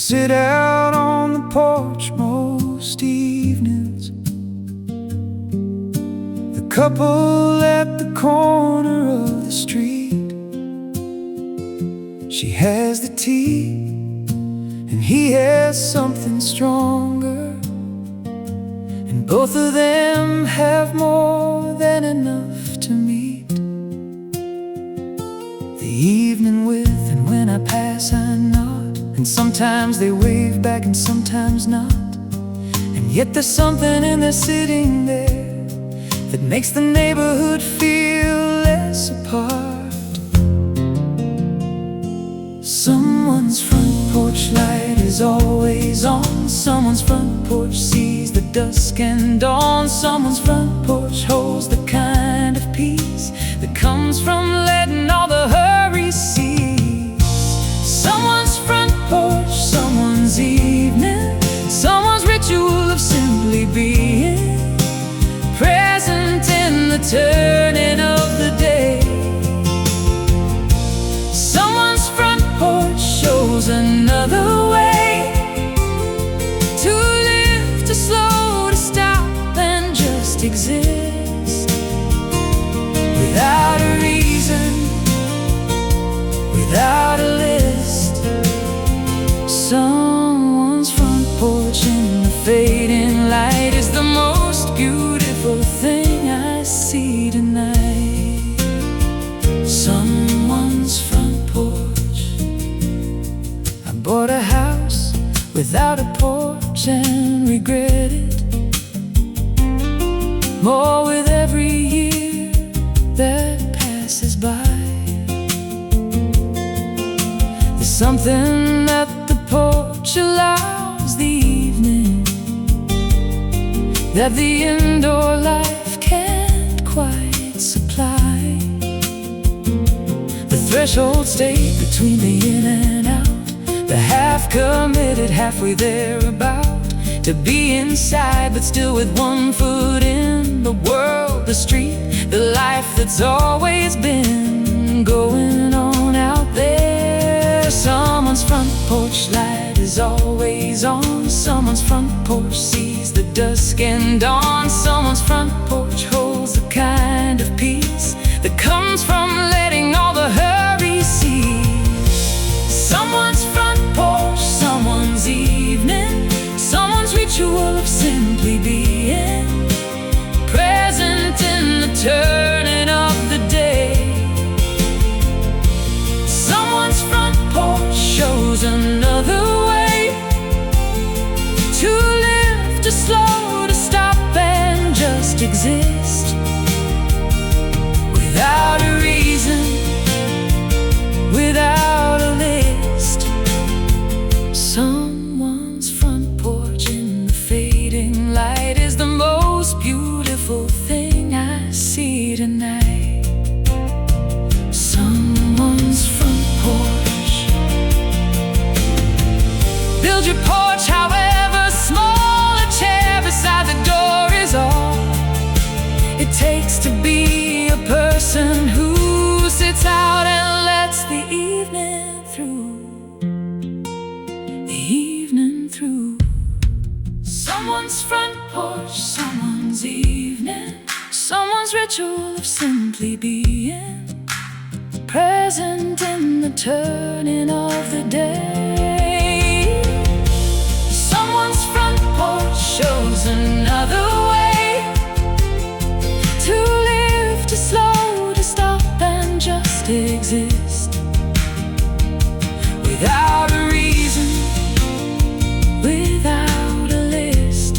sit out on the porch most evenings. The couple at the corner of the street. She has the tea and he has something stronger, and both of them have more than enough to meet the evening with. And when I pass I nod, and sometimes they wave back and sometimes not. And yet there's something in their sitting there that makes the neighborhood feel less apart. Someone's front porch light is always on. Someone's front porch sees the dusk and dawn. Someone's front porch holds the kind of peace that comes from letting all the hurry cease. Someone's front porch, someone's evening, someone's ritual of simply being present in the turning of the day. Someone's front porch shows another way to live, to slow, to stop and just exist without a reason, without a list. Someone's front porch in the fading light is the most beautiful thing I see tonight. Someone's front porch. I bought a house without a porch and regret it more with every year that passes by. There's something that the porch allows the evening that the indoor life can't quite supply. The threshold state between the in and out, the half-committed, halfway there about to be inside but still with one foot in the world, the street, the life that's always been going on out there. Someone's front porch light is always on. Someone's front porch sees the dusk and dawn. Someone's front porch holds the kind of peace that comes from letting all the hurry cease. Someone's front porch, someone's evening, someone's ritual of simply being present in the turning of the day. Someone's front porch shows another way to live, to slow, to stop and just exist without a reason, without a list. Someone's front porch in the fading light is the most beautiful thing I see tonight. Someone's front porch. Build your porch however small, a chair beside the door is all it takes to be a person who sits out and lets the evening through, the evening through. Someone's front porch, someone's evening, someone's ritual of simply being present in the turning of the day. Someone's front porch shows another way to live, to slow, to stop and just exist without a reason, without a list.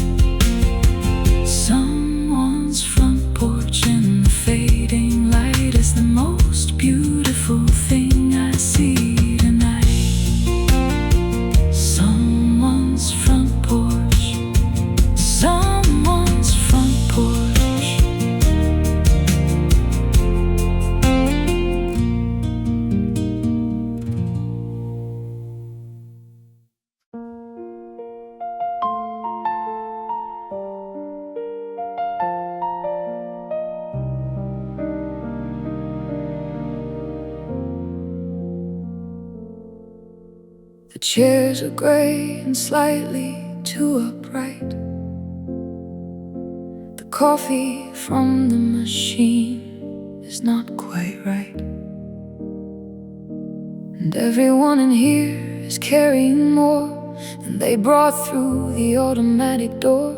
Someone's front porch in the fading light is the most beautiful thing I see tonight. chairs are gray and slightly too upright. The coffee from the machine is not quite right. And everyone in here is carrying more than they brought through the automatic door.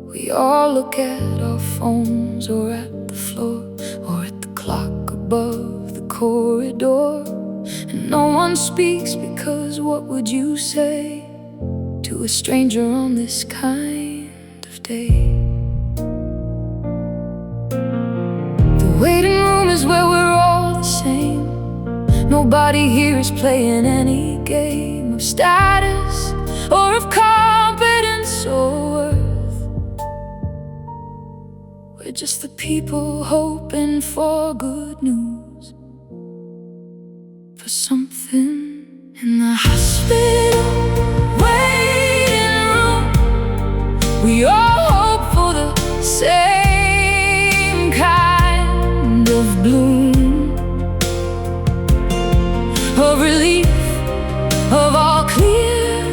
We all look at our phones or at the floor or at the clock above the corridor. And no one speaks because what would you say to a stranger on this kind of day? The waiting room is where we're all the same. Nobody here is playing any game of status or of competence or worth. We're just the people hoping for good news, for something in the hospital waiting room. We all hope for the same kind of bloom, of relief, of all clear,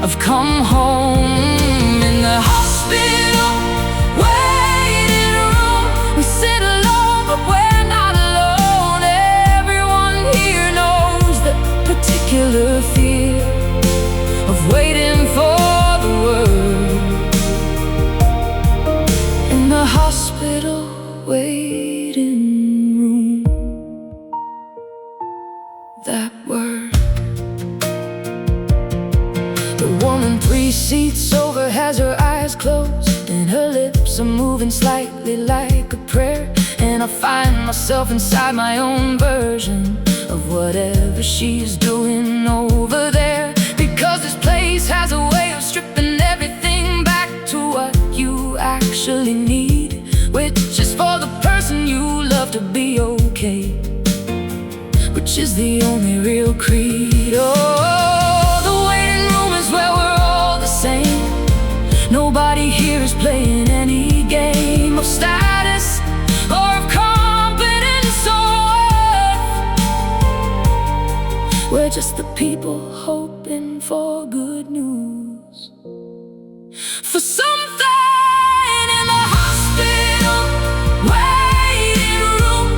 of come home. In the hospital waiting room, we sit alone, but we're not alone. Everyone here knows the particular fear of waiting for the word. In the hospital waiting room, that word. The woman 3 seats over has her eyes closed and her lips are moving slightly like a prayer. And I find myself inside my own version of whatever she's doing over there. Because this place has a way of stripping everything back to what you actually need, which is for the person you love to be okay, which is the only real creed. Oh, the waiting room is where we're all the same. Nobody here is playing any game of status or of competence or worth. We're just the people hoping for good news, for something in the hospital waiting room.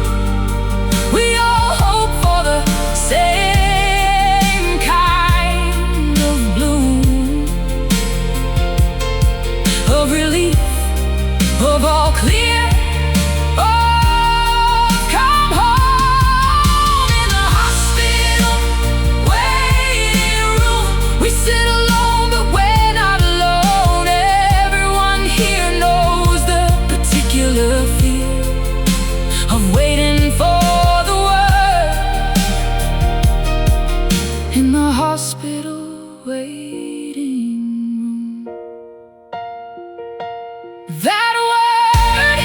We all hope for the same kind of bloom, of relief, of all clear, of come home. In the hospital waiting room, we sit alone, but we're not alone. Everyone here knows the particular fear of waiting for the word. In the hospital waiting room, that word.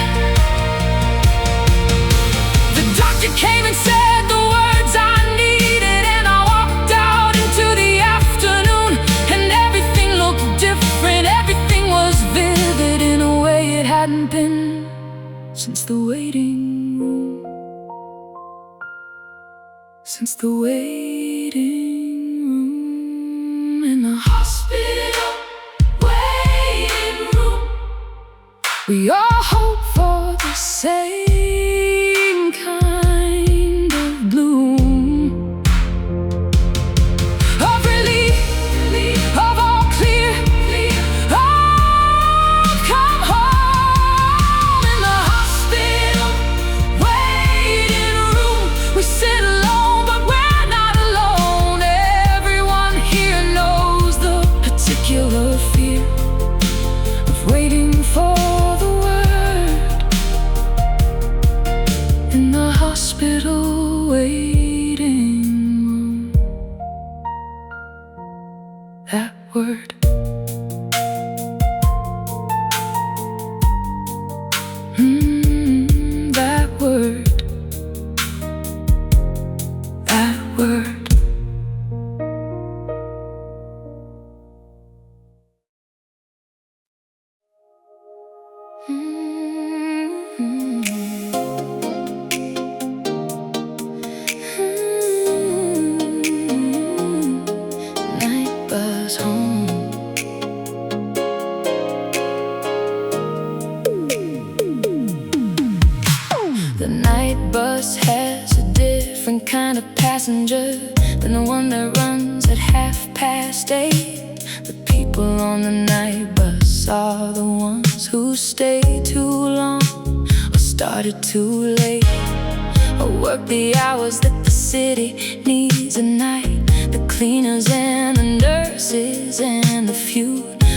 The doctor came and said the words I needed, and I walked out into the afternoon, and everything looked different. Everything was vivid in a way it hadn't been since the waiting room. Since the waiting room. In the hospital waiting room, we all hope for the same kind of bloom, of relief, of all clear, of come home. In the hospital waiting room, we sit alone, but we're not alone. Everyone here knows the particular fear of waiting for the word. In the hospital waiting room, that word. That word. That word. bus home. The night bus has a different kind of passenger than the one that runs at 8:30. The people on the night bus are the ones who stay too long or started too late, or work the hours that the city needs at night. The cleaners and the nurses and the few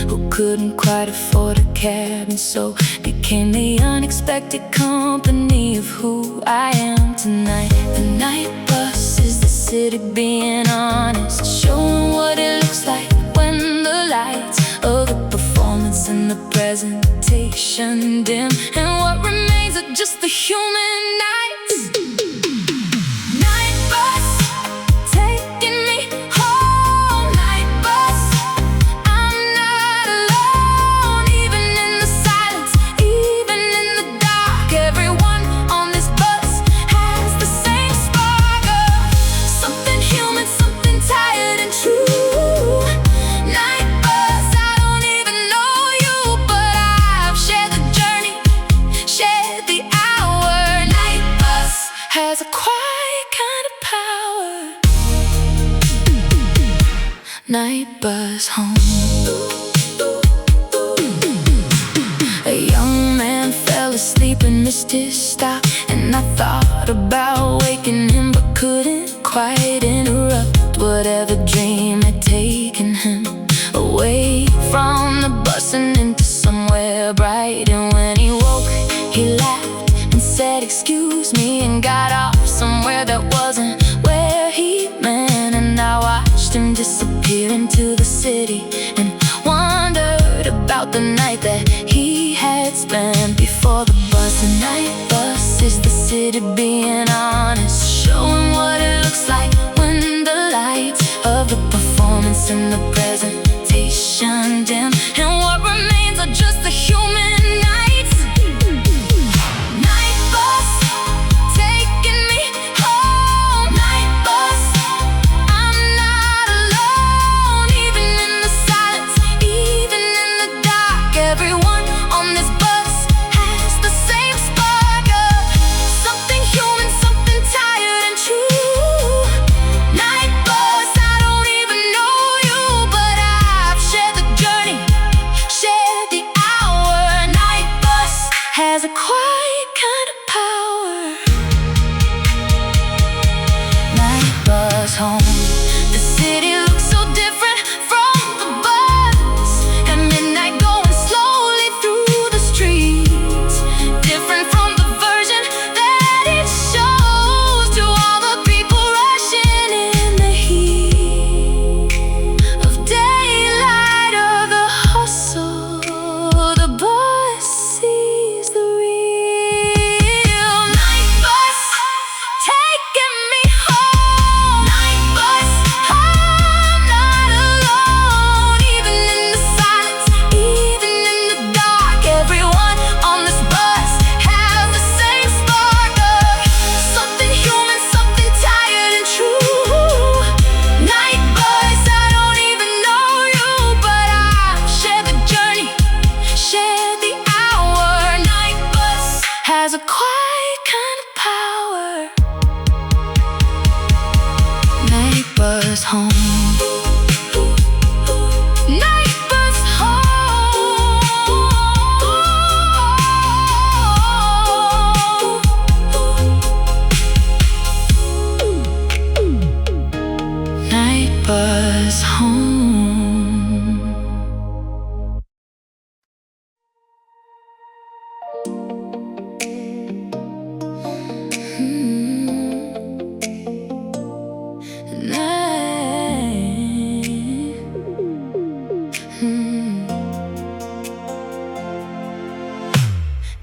who couldn't quite afford a cab and so became the unexpected company of who I am tonight. The night bus is the city being honest, showing what it looks like when the lights of the performance and the presentation dim, and what remains are just the human nights. Night bus, taking me home. Night bus, I'm not alone. Even in the silence, even in the dark, everyone on this bus has the same spark of something human, something tired and true. Night bus, I don't even know you, but I've shared the journey, shared the hour. Night bus has a quiet kind of power. Night bus home. A young man fell asleep and missed his stop, and I thought about waking him but couldn't quite interrupt whatever dream had taken him away from the bus and into somewhere bright. And when he woke, he laughed and said, "Excuse me," and got off somewhere that wasn't where he meant. And I watched him disappear into the city and wondered about the night that he had spent before the bus. The night bus is the city being honest, showing what it looks like when the lights of the performance and the presentation dim, and what remains are just the human nights. Night bus, taking me home. Night bus, I'm not alone. Even in the silence, even in the dark, everyone on this bus has the same spark of something human, something tired and true. Night bus, I don't even know you, but I've shared the journey, shared the hour. Night bus has a quiet kind of power. Night bus home. The city looks so different from the bus at midnight, going slowly through the streets, different from the version that it shows to all the people rushing in the heat of daylight, of the hustle. The bus sees the real. Night bus, taking me home. Night bus, I'm not alone. Even in the silence, even in the dark, everyone on this bus has the same spark of something human, something tired and true. Night bus, I don't even know you, but I've shared the journey, shared the hour. Night bus has a quiet kind of power. Night bus home. Night bus home. Night bus home.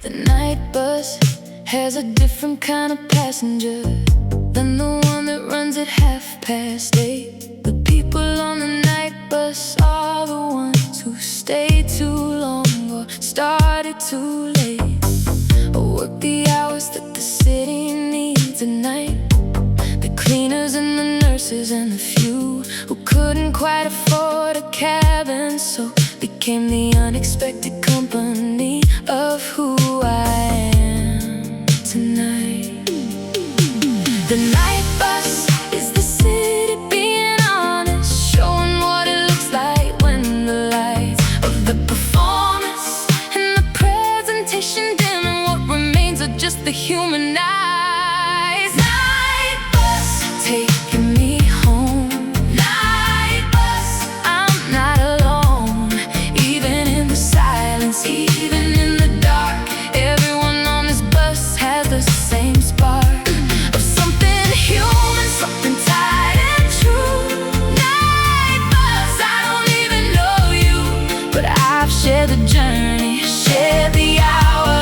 The night bus has a different kind of passenger than the one that runs at 8:30. The people on the night bus are the ones who stay too long or started too late, or work the hours that the city needs at night. The cleaners and the nurses and the few who could couldn't quite afford a cabin, so became the unexpected company of who I am tonight. The night bus is the city being honest, showing what it looks like when the lights of the performance and the presentation dim, and what remains are just the human eyes. Night bus, taking me home. Night bus, I'm not alone. Even in the silence, even in the dark, everyone on this bus has the same spark of something human, something tight and true. Night bus, I don't even know you, but I've shared the journey, shared the hour.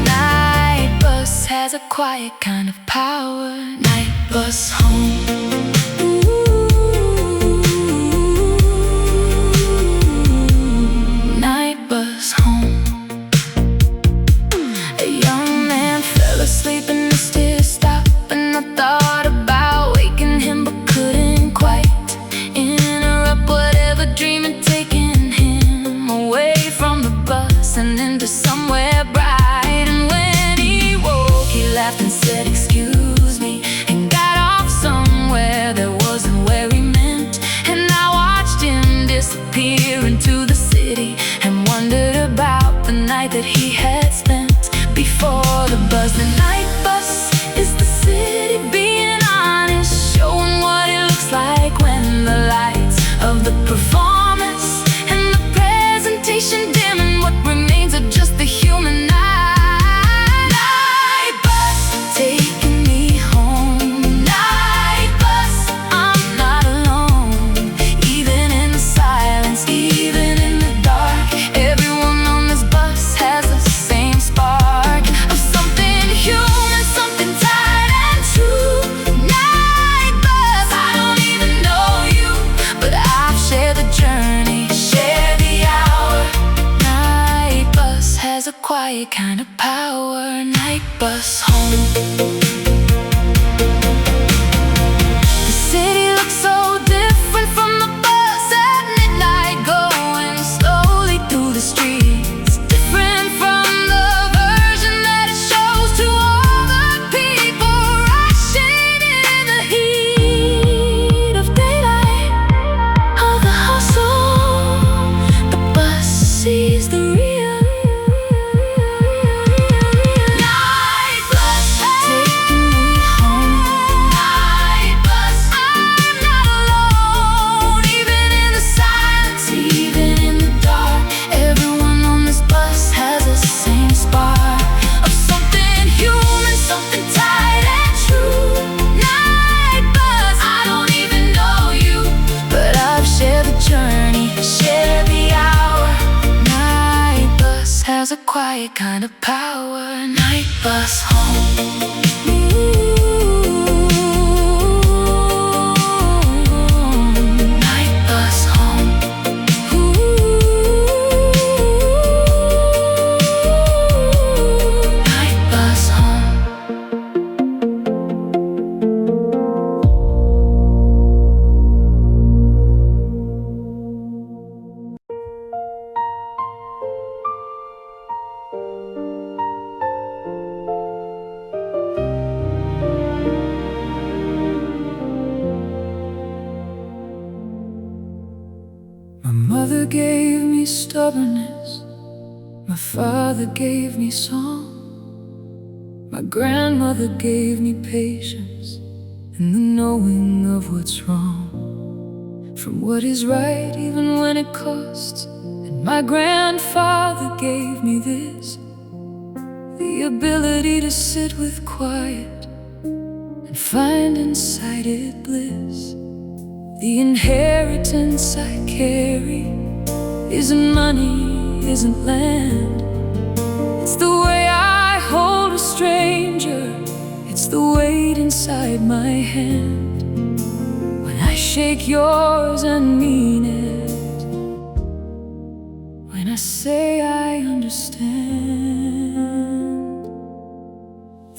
Night bus has a quiet kind of power. Night bus home. Night bus home. A young man fell asleep and missed his stop, and I thought about waking him but couldn't quite interrupt whatever dream had taken him away from the bus and into somewhere bright. And when he woke, he laughed and said, "Excuse me," and got off somewhere that wasn't where he meant. And I watched him disappear into the city and wondered about the night that he had spent before the bus. The night bus is the city being honest, showing what it looks like when the lights of the performance and the presentation dim, and what remains are just the human eyes. Night bus, taking me home. Night bus, I'm not alone. Even in the silence, even in the dark, everyone on this bus has the same spark of something human, something tight and true. Night bus, I don't even know you, but I've shared the journey, shared the hour. Night bus has a quiet kind of power. Night bus home. The city looks so different from the bus at midnight, going slowly through the streets. Different from the version that it shows to all the people rushing in the heat of daylight. All the hustle, the bus sees the real. Night bus, taking me home. Night bus, I'm not alone. Even in the silence, even in the dark, everyone on this bus has the same spark of something human, something tight and true. Night bus, I don't even know you, but I've shared the journey, shared the hour. Night bus has a quiet kind of power. Night bus home. Night bus home. Night bus home. My mother gave me stubbornness, my father gave me song, my grandmother gave me patience and the knowing of what's wrong, from what is right even when it costs. And my grandfather gave me this, the ability to sit with quiet and find inside it bliss. The inheritance I carry isn't money, isn't land. It's the way I hold a stranger, it's the weight inside my hand. When I shake yours and mean it, when I say I understand.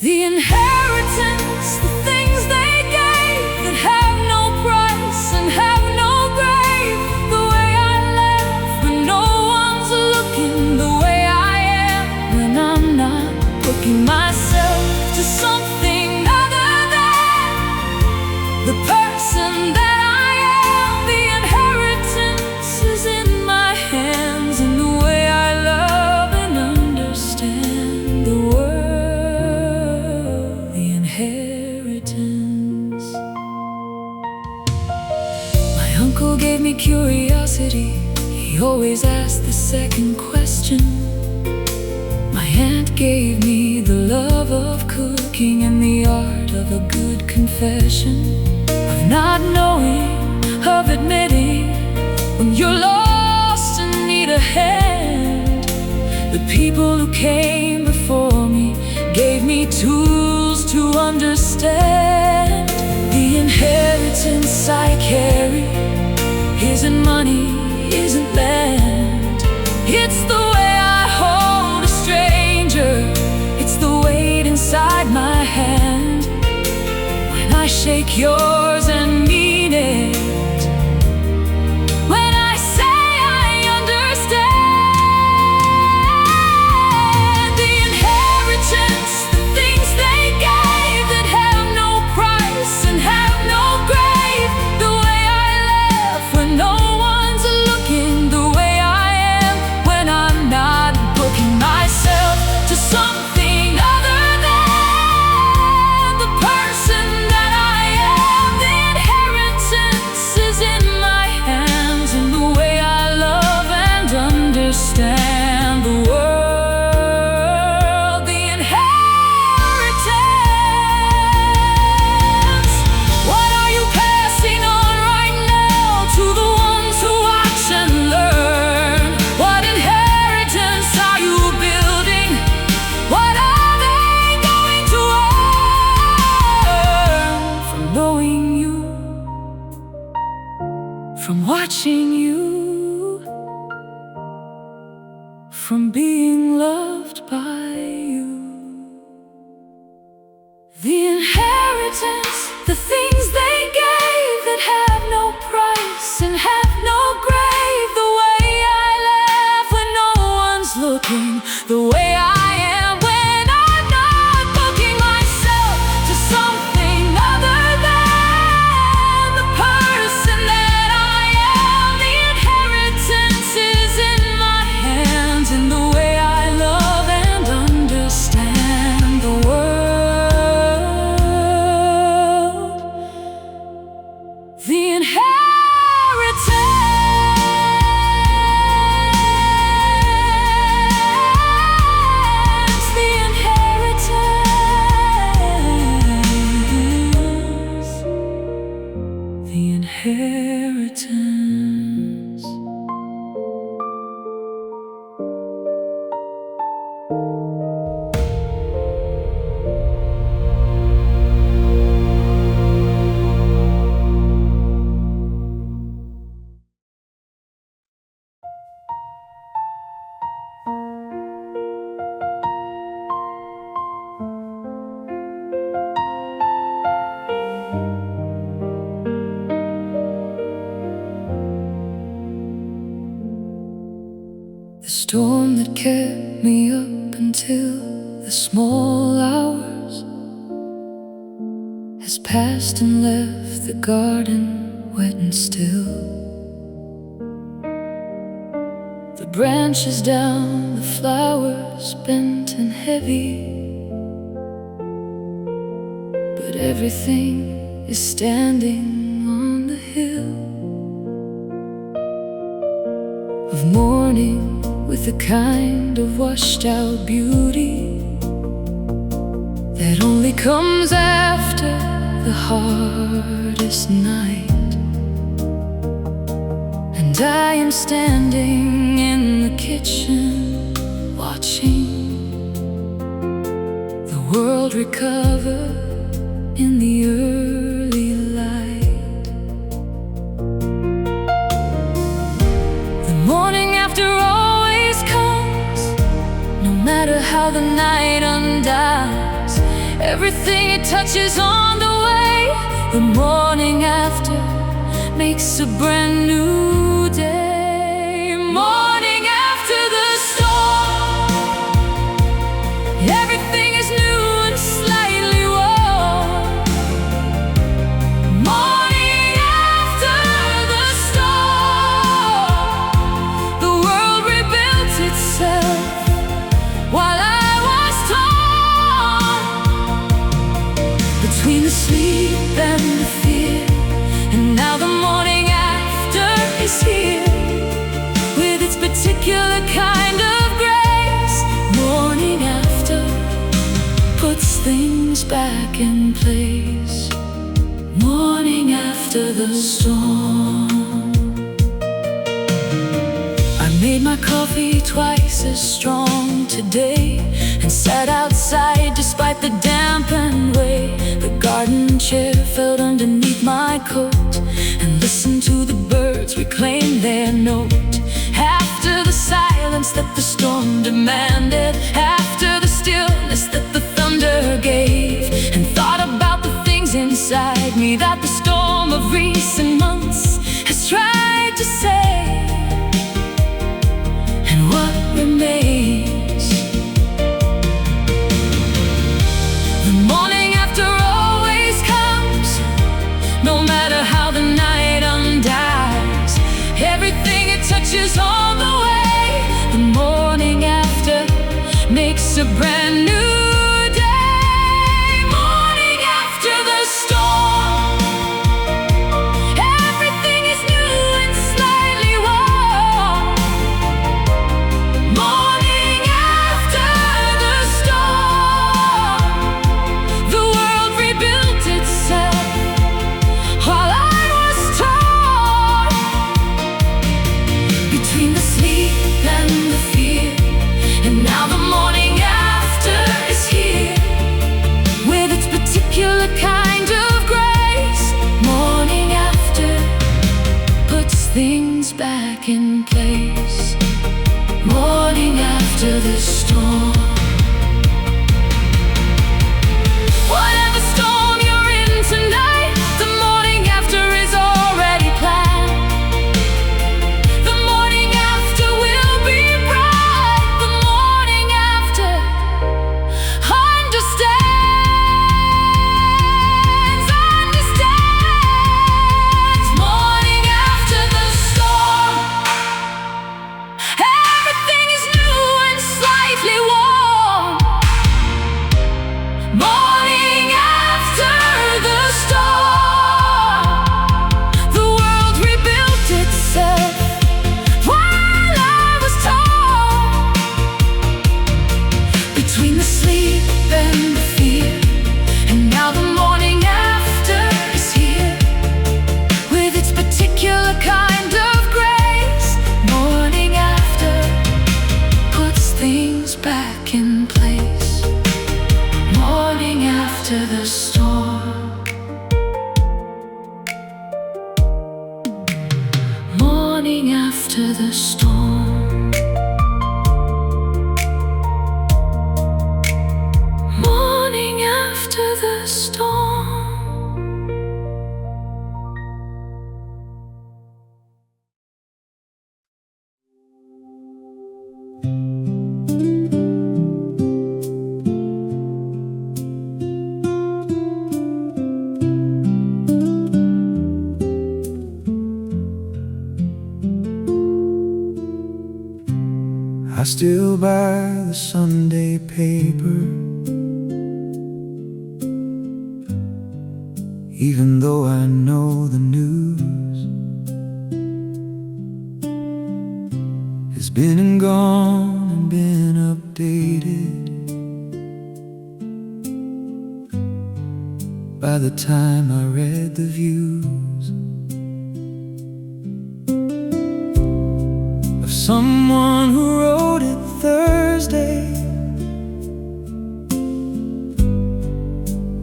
The inheritance, the things they gave that have no price and have no grace. always ask the second question. My aunt gave me the love of cooking and the art of a good confession, of not knowing, of admitting when you're lost and need a hand. The people who came before me gave me tools to understand. The inheritance I carry isn't money, isn't land. It's the way I hold a stranger, it's the weight inside my hand. When I shake yours and mean it, when I say I understand. The inheritance, the things they gave that have no price and have no grave. The way I laugh when no one's looking, the way I am when I'm not booking myself to something other than the person that I am. The inheritance is in my hands, and the way I love and understand the world. The inheritance. What are you passing on right now to the ones who watch and learn? What inheritance are you building? What are they going to earn from knowing you, from watching you, from being loved by you? The inheritance, the things they gave that have no price and have no grave. The way I laugh when no one's looking, the way I am when I'm not booking myself to something other than the person that I am. The inheritance is in my hands, and the way I love and understand the world. The inheritance, the inheritance, the inheritance. The storm that kept me up until the small hours has passed and left the garden wet and still. The branches down, the flowers bent and heavy, but everything is standing on the hill of morning, with a kind of washed out beauty that only comes after the hardest night. And I am standing in the kitchen, watching the world recover in the early light. The morning after always comes, no matter how the night undies. Everything it touches on the way, the morning after makes a brand new day. Morning after the storm, everything is new and slightly warm. Morning after the storm, the world rebuilt itself while I was torn between the sleep and the fear. And now the morning after is here. particular kind of grace. Morning after puts things back in place. Morning after the storm. I made my coffee twice as strong today, and sat outside despite the damp and way. The garden chair felt underneath my coat, and listened to the birds reclaim their note. After the silence that the storm demanded, after the stillness that the thunder gave, and thought about the things inside me that the storm of recent months has tried to say. And what remains? The morning after always comes, no matter how the night undies. Everything it touches all the way. The morning after makes a brand new day. Morning after the storm, everything is new and slightly warm. Morning after the storm, the world rebuilt itself while I was torn between the sleep and the fear. And now the morning after is here, with its particular kind of grace. Morning after puts things back in place. Morning after the storm. Whatever storm you're in tonight, the morning after is already planned. The morning after will be bright. The morning after understands. Morning after the storm, everything is new and slightly warm. Morning after the storm, the world rebuilt itself while I was torn between the sleep and the fear. And now the morning after is here, with its particular kind of grace. Morning after puts things back in place. Morning after the storm. Morning after the storm. Morning after the storm. I still buy the Sunday paper, even though I know the news has been and gone and been updated by the time I read the views of someone who wrote it Thursday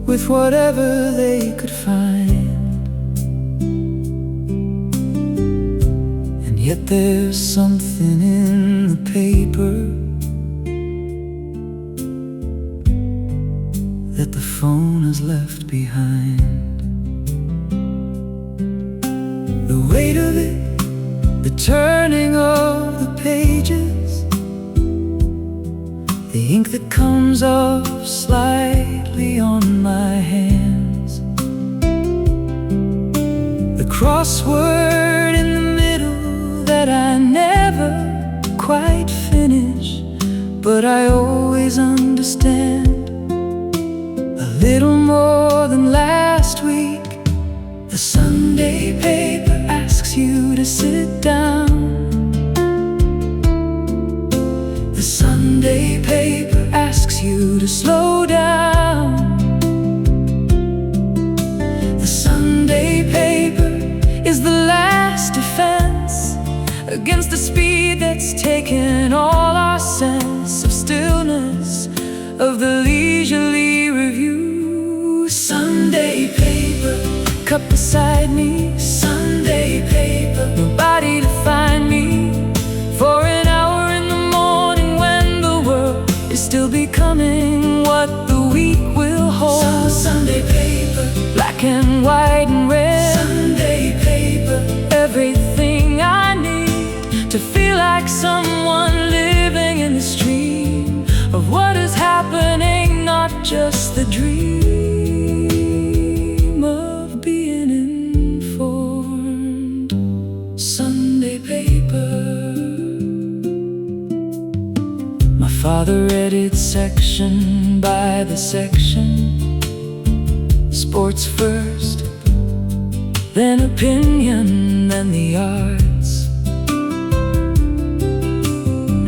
with whatever they could find. And yet there's something in the paper that the phone has left behind. The weight of it, the turning of the pages, the ink that comes off slightly on my hands, the crossword in the middle that I never quite finish, but I always understand a little more than last week. The Sunday paper asks you to sit down asks you to slow down. The Sunday paper is the last defense against the speed that's taken all our sense of stillness, of the leisurely review. Sunday paper, cup beside me. Sunday paper, nobody to find me for an hour in the morning when the world is still becoming what the week will hold. Sunday paper, black and white and red. Sunday paper, everything I need to feel like someone living in the stream of what is happening, not just the dream of being informed. Sunday paper. My father read it section by the section. Sports first, then opinion, then the arts.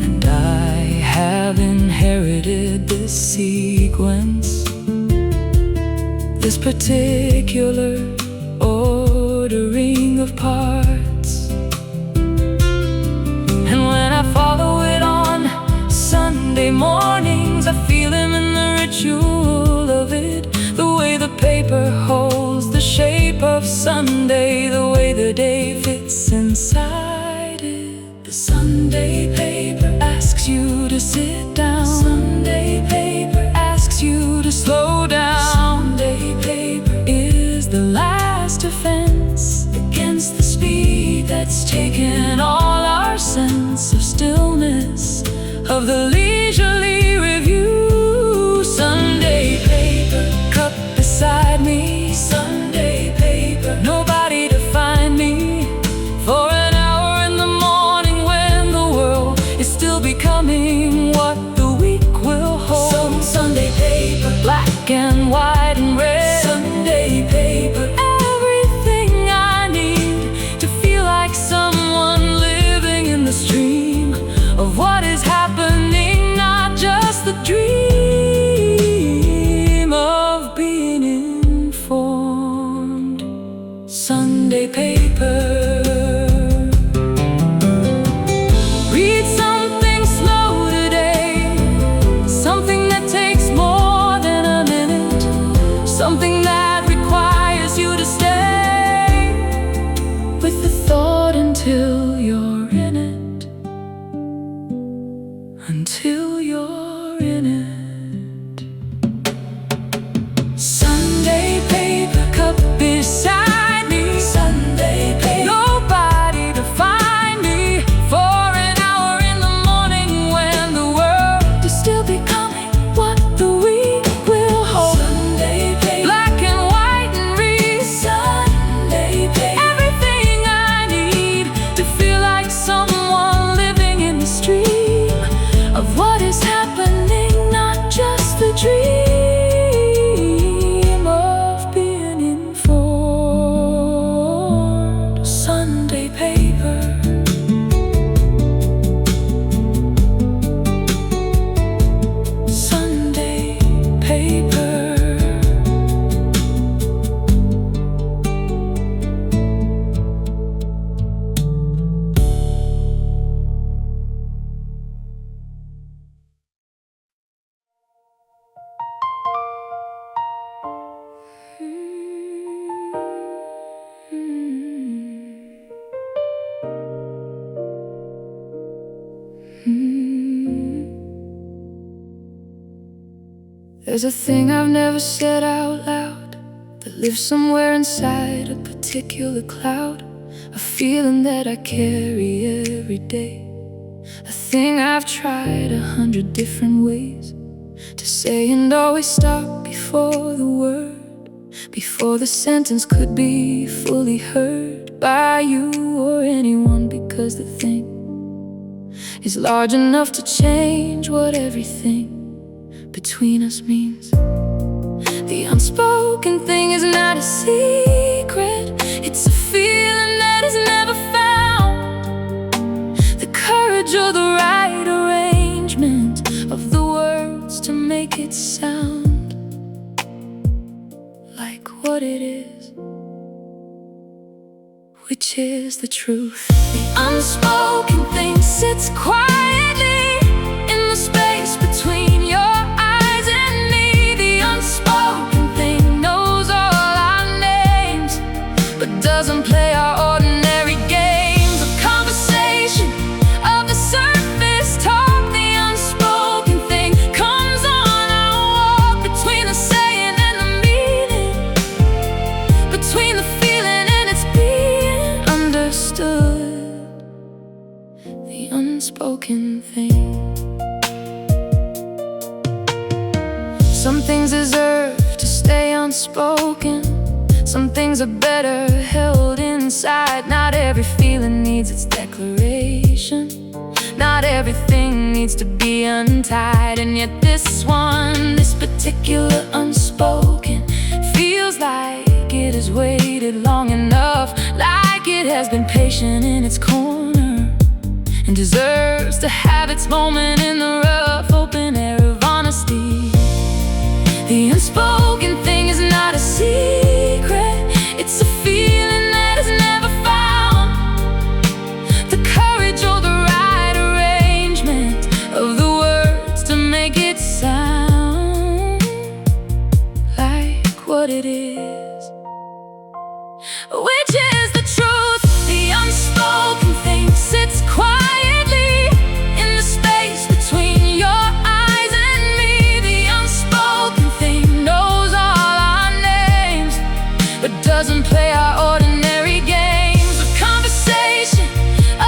And I have inherited this sequence, this particular ordering of parts. And when I follow it on Sunday mornings, I feel him in the ritual of it. The way the paper holds the shape of Sunday, the way the day fits inside it. The Sunday paper asks you to sit down. Sunday paper asks you to slow down. Sunday paper is the last defense against the speed that's taken all our sense of stillness, of the leisurely review. Sunday paper, cup beside me. Sunday paper, nobody to find me for an hour in the morning when the world is still becoming what the week will hold. Sunday paper, black and white and red. Sunday paper, everything I need to feel like someone living in the stream of what is happening, not just the dream of being informed. Sunday paper. Read something slow today, something that takes more than a minute, something that requires you to stay with the thought until you're in it, until you're in it. Sunday paper, cup beside me. Sunday paper, nobody to find me for an hour in the morning when the world is still becoming what the week will hold. Sunday paper, black and white and red. Sunday paper, everything I need to feel like someone living in the stream of what is happening, not just the dream of being informed. Sunday paper. Sunday paper. There's a thing I've never said out loud that lives somewhere inside a particular cloud, a feeling that I carry every day, a thing I've tried 100 different ways to say and always stop before the word, before the sentence could be fully heard by you or anyone, because the thing is large enough to change what everything between us means. The unspoken thing is not a secret, it's a feeling that is never found. The courage or the right arrangement of the words to make make it sound like what it is, which is the truth. The unspoken thing sits quietly in the space between your eyes and me. The unspoken thing knows all our names, but doesn't play our ordinary games of conversation, of the surface talk. The unspoken thing comes on our walk between the saying and the meaning, between the feeling and its being understood. The unspoken thing. Some things deserve to stay unspoken. Some things are better held inside. Not every feeling needs its declaration. Not everything needs to be untied. And yet this one, this particular unspoken, feels like it has waited long enough, like it has been patient in its corner, and deserves to have its moment in the rough, open air of honesty. The unspoken thing is not a secret. It's a feeling that is never found. The courage or the right arrangement of the words to make it sound like what it is, which is the truth. The unspoken thing sits quietly in the space between your eyes and me. The unspoken thing knows all our names, but doesn't play our ordinary games of conversation,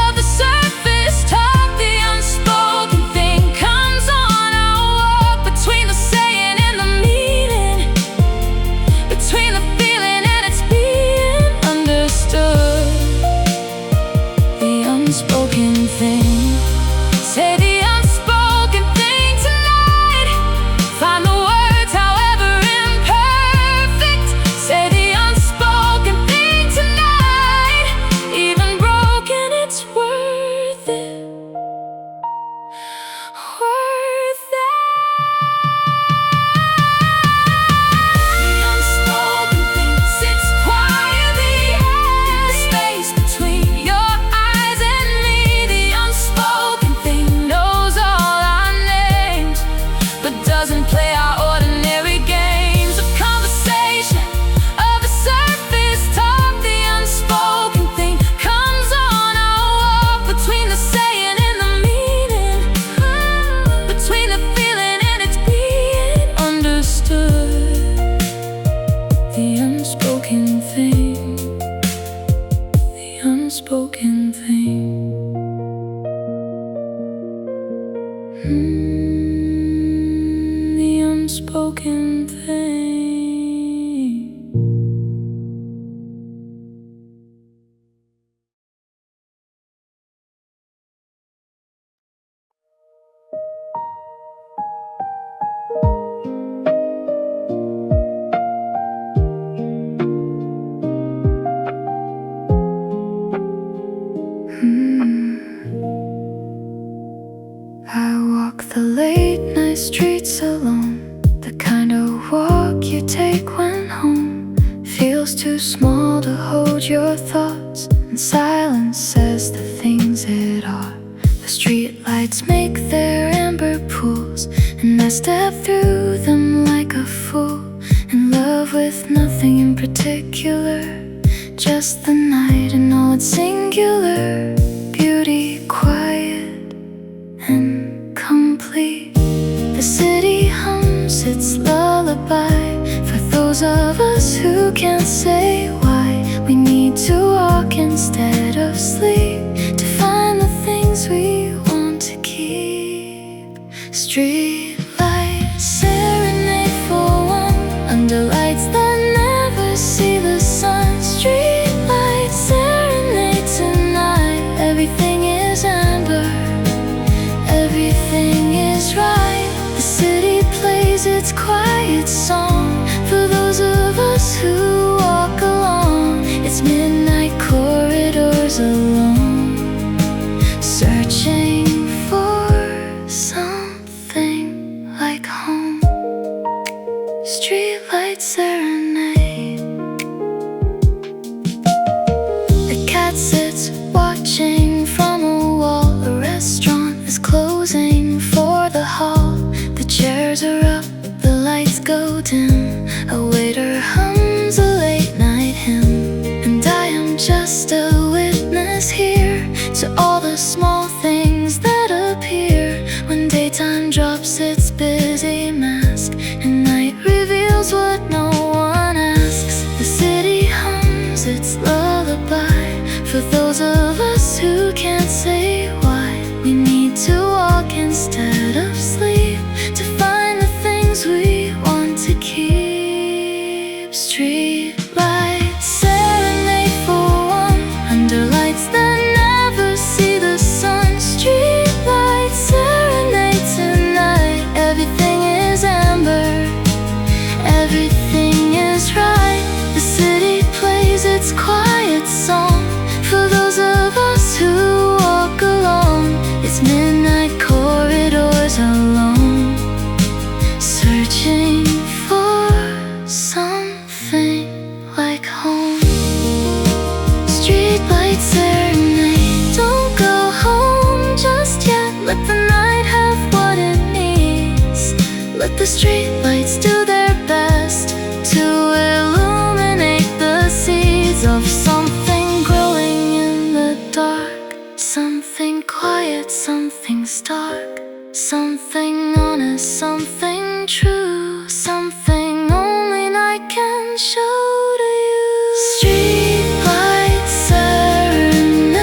of the surface talk. The unspoken thing comes on our walk between the saying and the meaning, between the feeling and its being understood. The unspoken thing. Say the unspoken thing tonight. Find the words, however imperfect. Say the unspoken thing tonight. Even broken, it's worth it. Worth it. The unspoken thing sits quietly in the space between your eyes and me. The unspoken thing knows all our names, but doesn't play our ordinary games of conversation, of the surface talk. The unspoken thing comes on our walk between the saying and the meaning, between the feeling and its being understood. The unspoken thing. The unspoken thing. The unspoken thing. I walk the late night streets alone, the kind of walk you take when home feels too small to hold your thoughts, and silence says the things it are. The streetlights make their amber pools, and I step through them like a fool, in love with nothing in particular, just the night and all its singular beauty, quiet and complete. The city hums its lullaby for those of us who can't say why. We need to walk instead of sleep to find the things we want to keep. Streetlight serenade for one, under lights that never see the sun. Streetlight serenade tonight. Everything is amber, everything is right. The city plays its quiet song for those of us who walk along its midnight corridors alone, searching for something like home. dim, a waiter hums a late night hymn, and I am just a witness here to all the small things that appear when daytime drops its busy mask and night reveals what no one asks. The city hums its lullaby for those of us who can't say why. We need to walk instead of sleep to find the things we want to keep. Streetlight serenade for one, under lights that never see the sun. Streetlight serenade tonight. Everything is amber, everything is right. The city plays its quiet song for those of us who walk alone. It's midnight corridors alone, searching for something like home. Streetlight serenade, don't go home just yet. Let the night have what it needs. Let the streetlights do their best to illuminate the seeds of something growing in the dark. Something quiet, something stark, something honest, something true, something only night can show to you. Streetlight serenade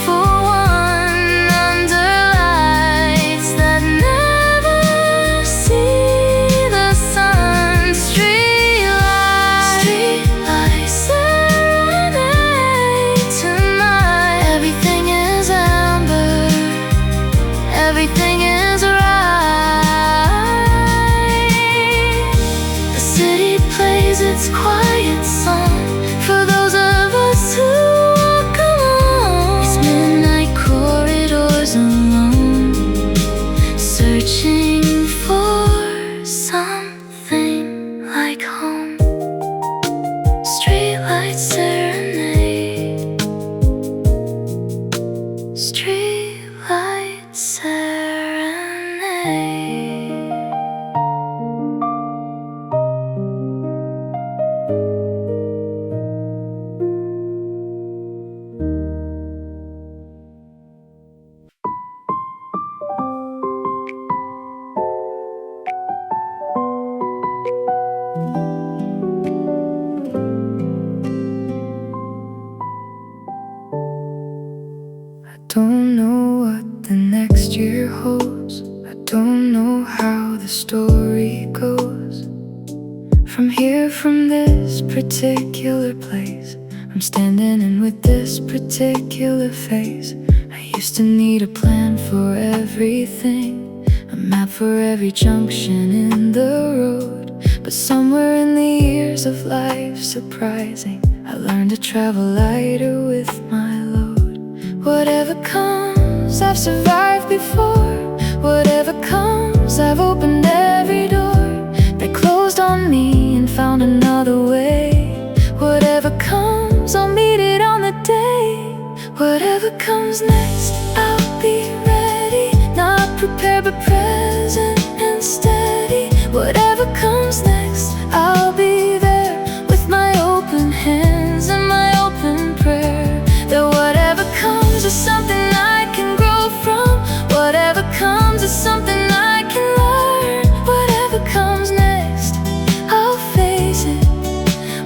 for one, under lights that never see the sun. Streetlight serenade tonight. Everything is amber, everything is right. The city plays its quiet song for those of us who walk alone. It's midnight corridors alone, searching for something like home. Streetlight serenade, streetlight serenade. I don't know what the next year holds. I don't know how the story goes. From here, from this particular place, I'm standing in with this particular face. I used to need a plan for everything, a map for every junction in the road. But somewhere in the years of life surprising, I learned to travel lighter with my load. Whatever comes, I've survived before. Whatever comes, I've opened every door that closed on me and found another way. Whatever comes, I'll meet it on the day. Whatever comes next, I'll be ready. Not prepared but present and steady. Whatever comes next, I'll be there with my open hands and my open prayer. That whatever comes is something I can grow from. Whatever comes is something I can learn. Whatever comes next, I'll face it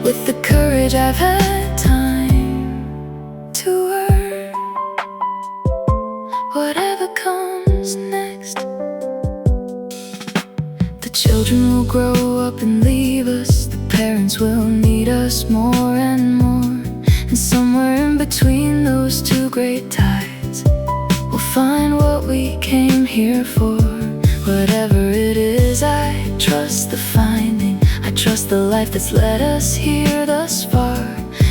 with the courage I've had time to earn. Whatever comes next. The children will grow up and leave us. The parents will need us more and more. And somewhere in between those two great tides, we'll find what we came here for. Whatever it is, I trust the finding. I trust the life that's led us here thus far.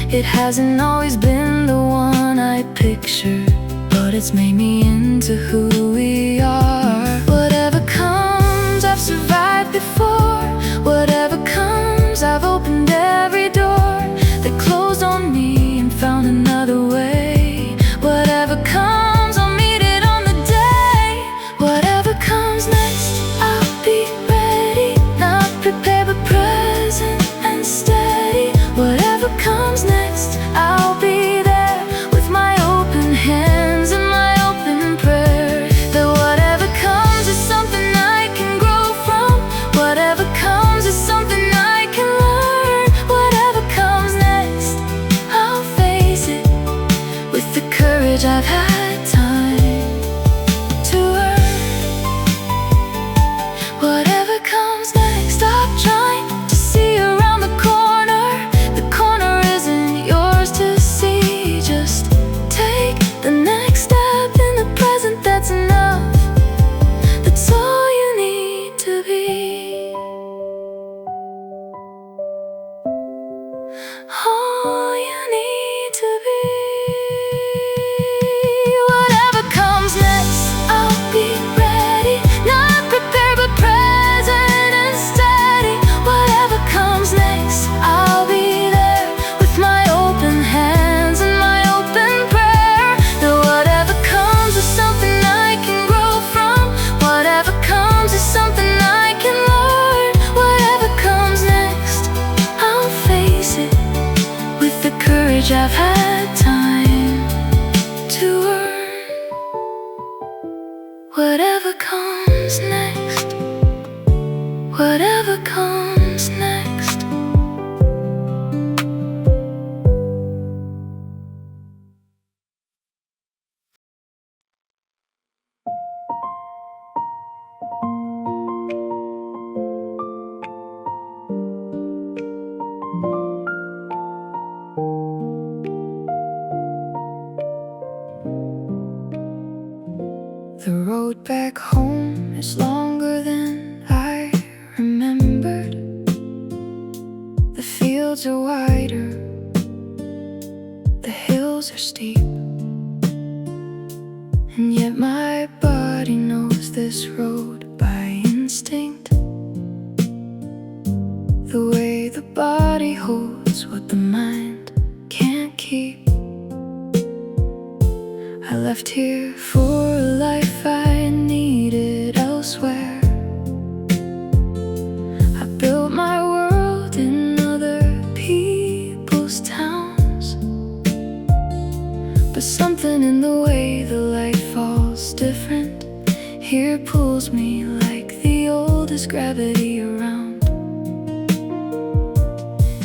It hasn't always been the one I pictured, but it's made me into who we are. Whatever comes, I've survived before. Whatever comes, I've opened every door that closed on me and found another way. Whatever comes, I'll meet it on the day. Whatever comes next, I'll be ready. Not Whatever comes next, whatever comes next. The road back home is longer than I remembered. The fields are wider, the hills are steep, and yet my body knows this road by instinct. The way the body holds what the mind can't keep. I left here for a life I needed elsewhere. I built my world in other people's towns, but something in the way the light falls different here pulls me like the oldest gravity around.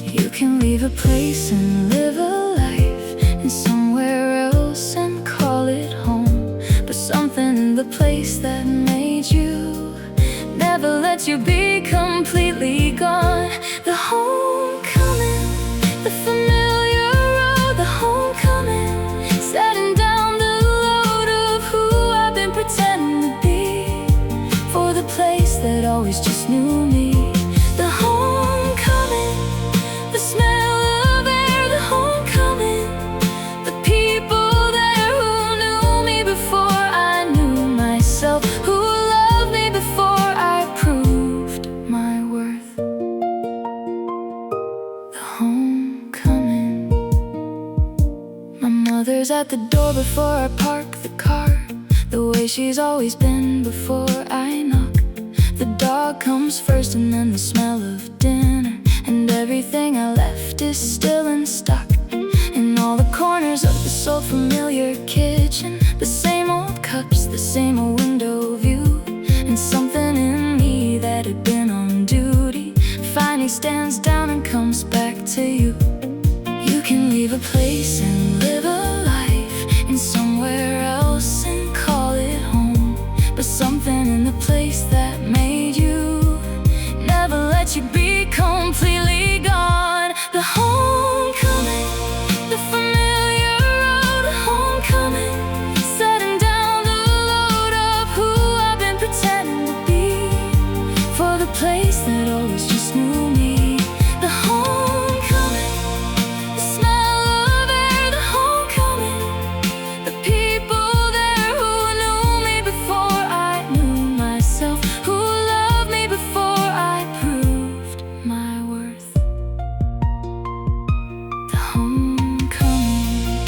You can leave a place and live a life in somewhere else and call it home, but something in the place that made you never let you be completely gone. The homecoming, the familiar road, the homecoming, setting down the load of who I've been pretending to be, for the place that always just knew me. The homecoming, the smell of air, the homecoming, the people there who knew me before I knew myself, who loved me before I proved my worth. The homecoming. My mother's at the door before I park the car, the way she's always been before I knock. The dog comes first and then the smell of dinner, and everything I left is still in stock. In all the corners of this old familiar kitchen, the same old cups, the same old window view, and something in me that had been on duty finally stands down and comes back to you. You can leave a place and live a life in somewhere else and call it home, but something in the place that made you never let you be completely gone. The homecoming, the familiar road, the homecoming, setting down the load of who I've been pretending to be, for the place that always just knew me. The homecoming, the smell of air, the homecoming, the people there who knew me before I knew myself, who loved me before I proved my worth. The homecoming.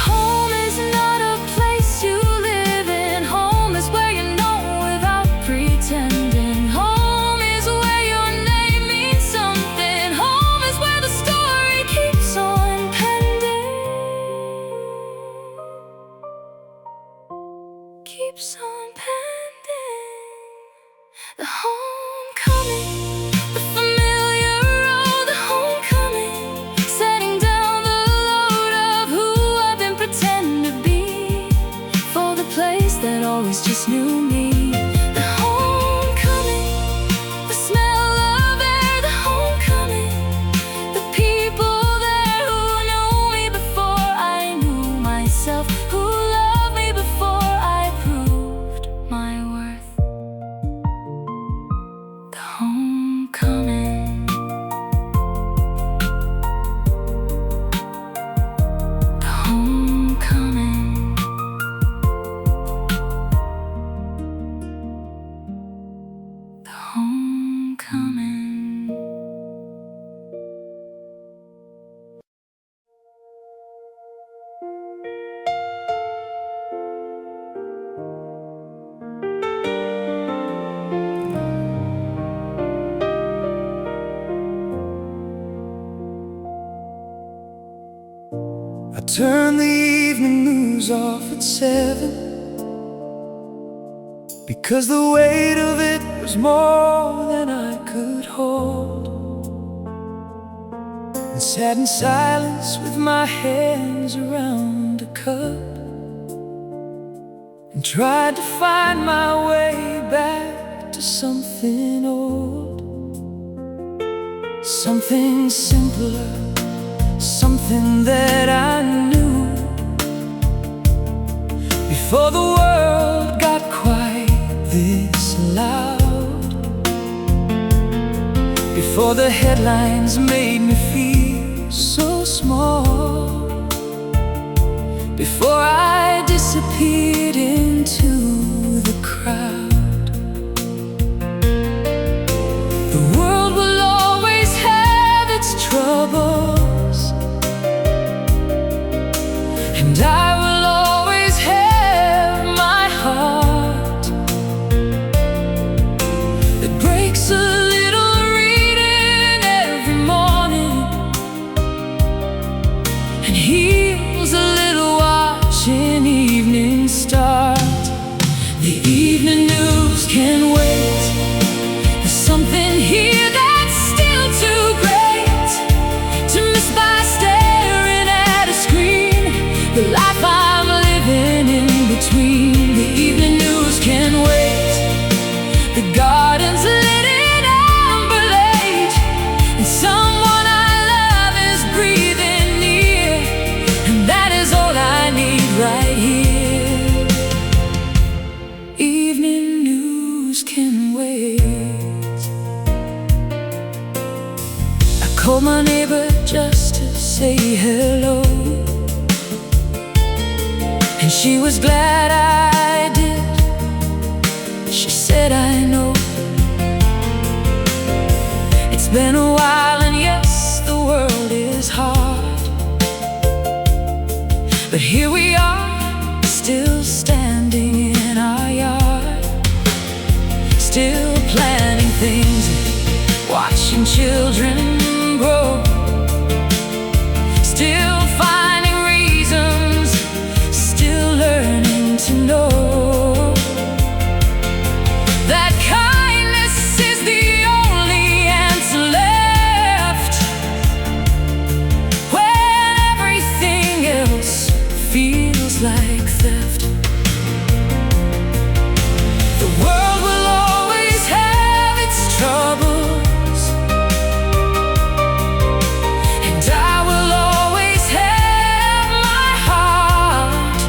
Home is not a place you live in. Home is where you know without pretending. Home is where your name means something. Home is where the story keeps on pending. Keeps on pending. The homecoming, the familiar road, the homecoming, setting down the load of who I've been pretending to be, for the place that always just knew me. The homecoming, the smell of air, the homecoming, the people there who knew me before I knew myself, who loved me before I proved my worth. The homecoming. The homecoming. The homecoming. I turn the evening moon things off at 7, because the weight of it was more than I could hold, and sat in silence with my hands around a cup, and tried to find my way back to something old, something simpler, something that I knew before the world got quite this loud, before the headlines made me feel so small, before I disappeared into the crowd. The world will always have its troubles, and I will always have my heart that breaks a little reading every morning, and heals a little watching evening start. The evening news can wait. There's something here that's still too great to miss by staring at a screen. The life I'm living in between. The evening news can wait. The garden's lit in amber late, and someone I love is breathing near, and that is all I need right here. Evening news can wait. I called my neighbor just to say hello, and she was glad I did. She said, I know it's been a while, and yes, the world is hard, but here we are, still standing in our yard, still planning things, watching children grow, still finding reasons, still learning to know that kindness is the only answer left when everything else feels like theft. The world will always have its troubles, and I will always have my heart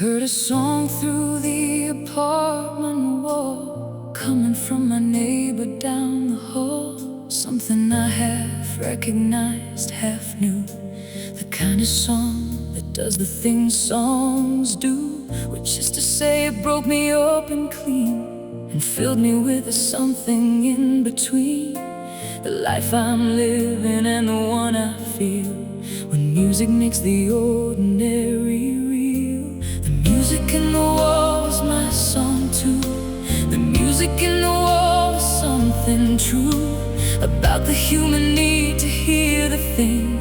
heard a song through the apartment wall, coming from my neighbor down the hall. Something I half recognized, half knew. The kind of song that does the things songs do, which is to say it broke me open clean and filled me with a something in between. The life I'm living and the one I feel, when music makes the ordinary real. The music in the wall was my song too. The music in the wall was something true about the human need to hear the thing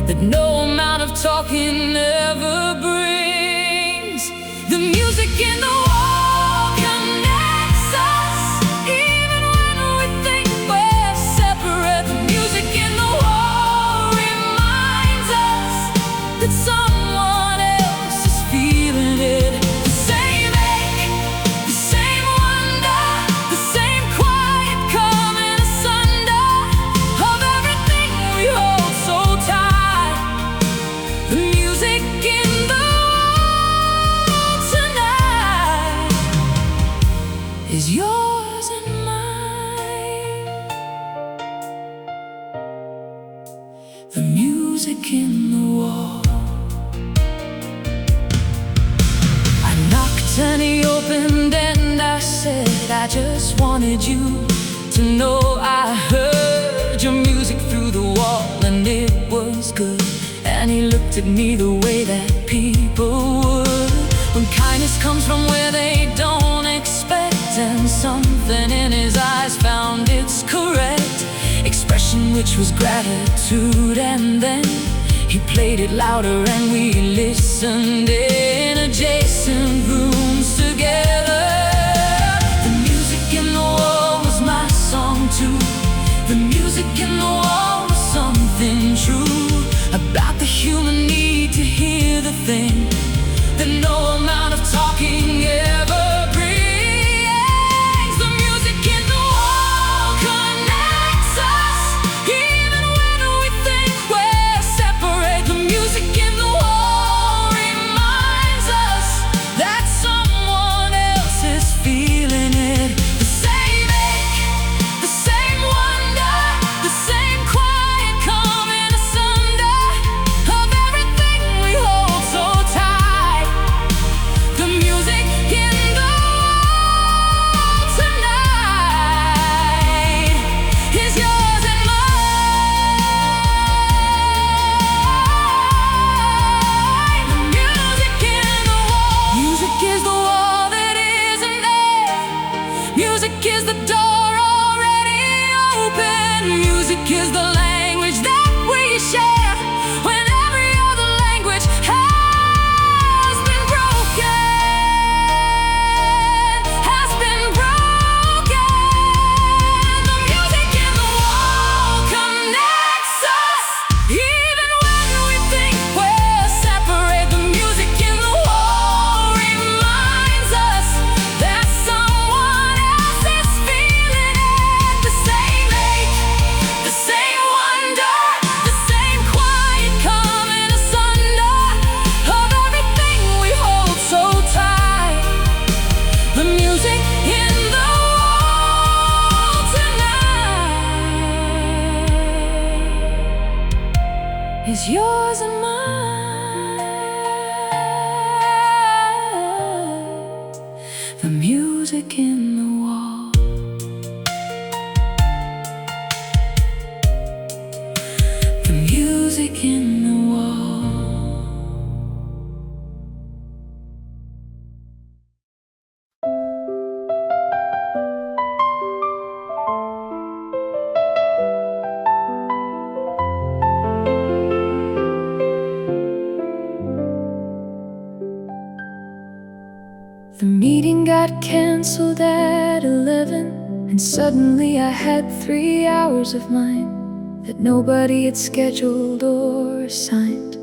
that no amount of talking ever brings. The music in the wall connects us, even when we think we're separate. The music in the wall reminds us that someone else is feeling it. The same ache, the same wonder, the same quiet coming asunder of everything we hold so tight. The music in the wall tonight is yours and mine. The music in the wall. I knocked and he opened and I said, I just wanted you to know I heard your music through the wall and it was good. And he looked at me the way that people would when kindness comes from where they don't expect, and something in his eyes found its correct expression, which was gratitude. And then he played it louder and we listened in adjacent rooms together. The music in the wall was my song too. The music in the wall was something true about the human need to hear the thing that no amount of talking ever brings. The music in the wall connects us, even when we think we're separate. The music in the wall reminds us that someone else is feeling it. The same ache, the same wonder, the same quiet coming asunder of everything we hold so tight. The music in the wall tonight is yours and mine. The music in the wall. Music is the wall that isn't there. Music is the door already open. Music is the language that we share when every other language has been broken. Has been broken. The music in the wall connects us, even when we think we're separate. The music in the wall reminds us that someone else is feeling it. The same ache, the same wonder, the same quiet coming asunder of everything we hold so tight. The music in the wall tonight is yours and mine. The music in the wall. The music in the wall. The meeting got cancelled at 11, and suddenly I had 3 hours of mine that nobody had scheduled or assigned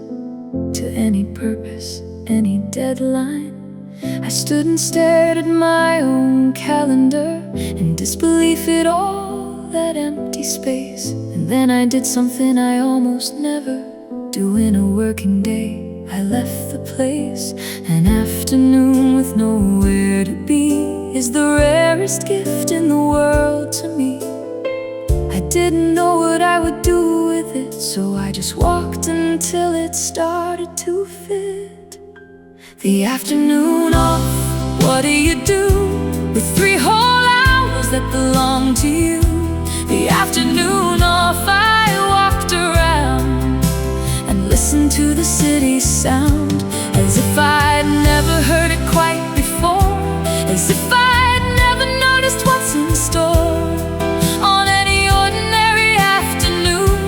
to any purpose, any deadline. I stood and stared at my own calendar in disbelief at all that empty space. And then I did something I almost never do in a working day. I left the the place. An afternoon with nowhere to be is the rarest gift in the world to me. I didn't know what I would do with it, so I just walked until it started to fit. The afternoon off, what do you do with 3 whole hours that belong to you? The afternoon off, I walked around and listened to the city sound, as if I'd never heard it quite before, as if I'd never noticed what's in store. On any ordinary afternoon,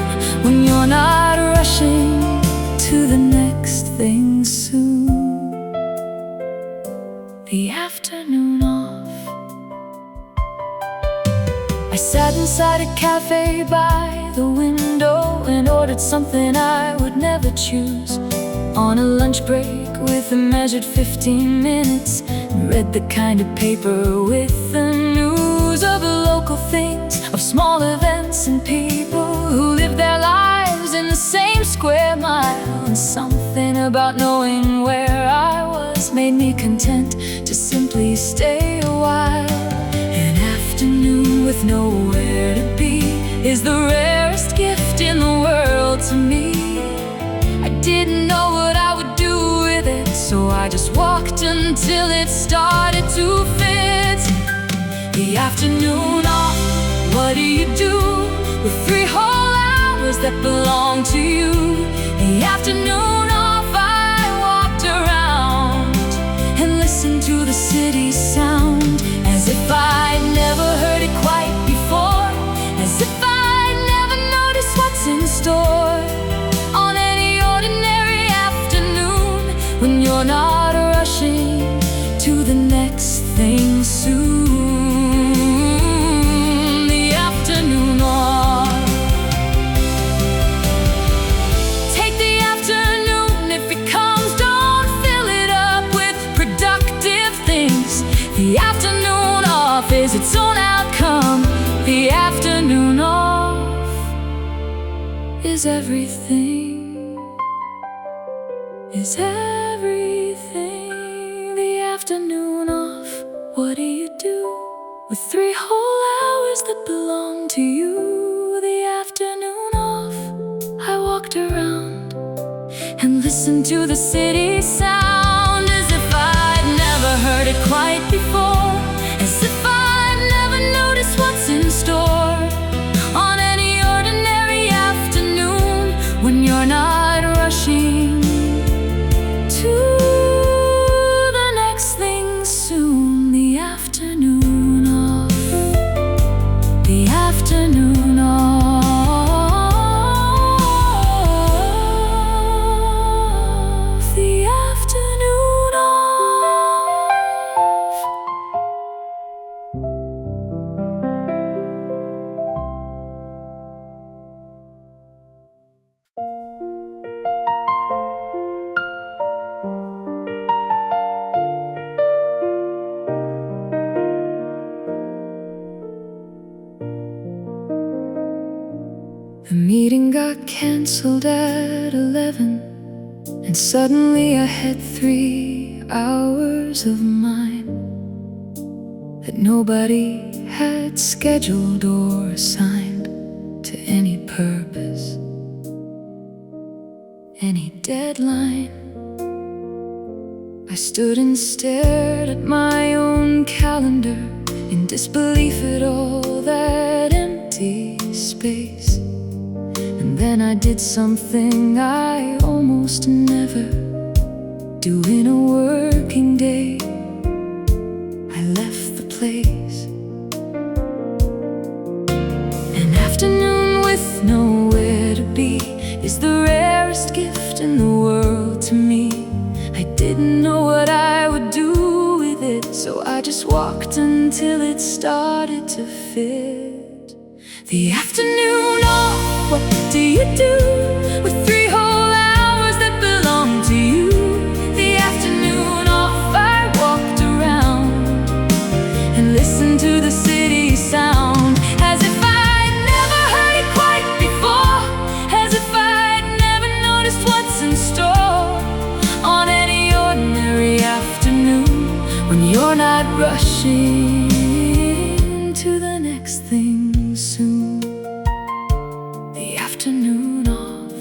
when you're not rushing to the next thing soon. The afternoon off. I sat inside a cafe by the window and ordered something I would never choose. On a lunch break with a measured 15 minutes, and read the kind of paper with the news of local things, of small events and people who live their lives in the same square mile. And something about knowing where I was made me content to simply stay a while. An afternoon with nowhere to be is the rarest gift in the world to me. I didn't know what I would do with it, so I just walked until it started to fit. The afternoon off, what do you do with 3 whole hours that belong to you? The afternoon off, I walked around and listened to the city sound, as if I'd never heard it quite before, as if I'd never noticed what's in store. On any ordinary afternoon, when you're not rushing to the next thing soon. The afternoon off. Take the afternoon if it comes, don't fill it up with productive things. The afternoon off is its own outcome. The afternoon off is everything, is everything. The afternoon off, what do you do with 3 whole hours that belong to you? The afternoon off, I walked around and listened to the city sound, as if I'd never heard it quite before, as if I'd never noticed what's in store. On any ordinary afternoon, when you're not rushing to the next thing soon. The afternoon off. The afternoon off. The afternoon off. The meeting got cancelled at 11, and suddenly I had 3 hours of mine that nobody had scheduled or assigned to any purpose, any deadline. I stood and stared at my own calendar in disbelief at all that empty space. And then I did something I almost never do in a working day. I left the place. An afternoon with nowhere to be is the rarest gift in the world to me. I didn't know what I would do with it, so I just walked until it started to fit. The afternoon off, what do you do with 3 whole hours that belong to you? The afternoon off, I walked around and listened to the city sound, as if I'd never heard it quite before, as if I'd never noticed what's in store. On any rushing to the next thing soon. The afternoon off.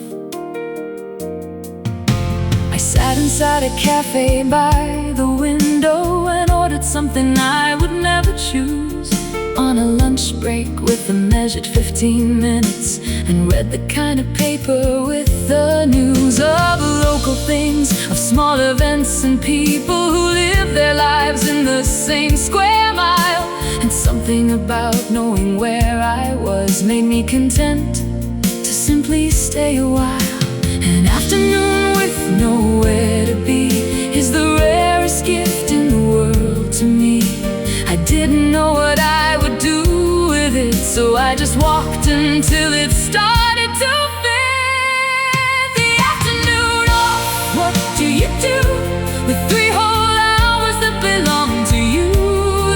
I sat inside a cafe by the window and ordered something I would never choose. On a lunch break with a measured 15 minutes, and read the kind of paper with the news of local things, of small events and people who live their lives in the same square mile. And something about knowing where I was made me content to simply stay a while. An afternoon with nowhere to be is the rarest gift in the world to me. I didn't know what I would do with it, so I just walked until it started to fit. The afternoon off, what do you do with 3 whole hours that belong to you?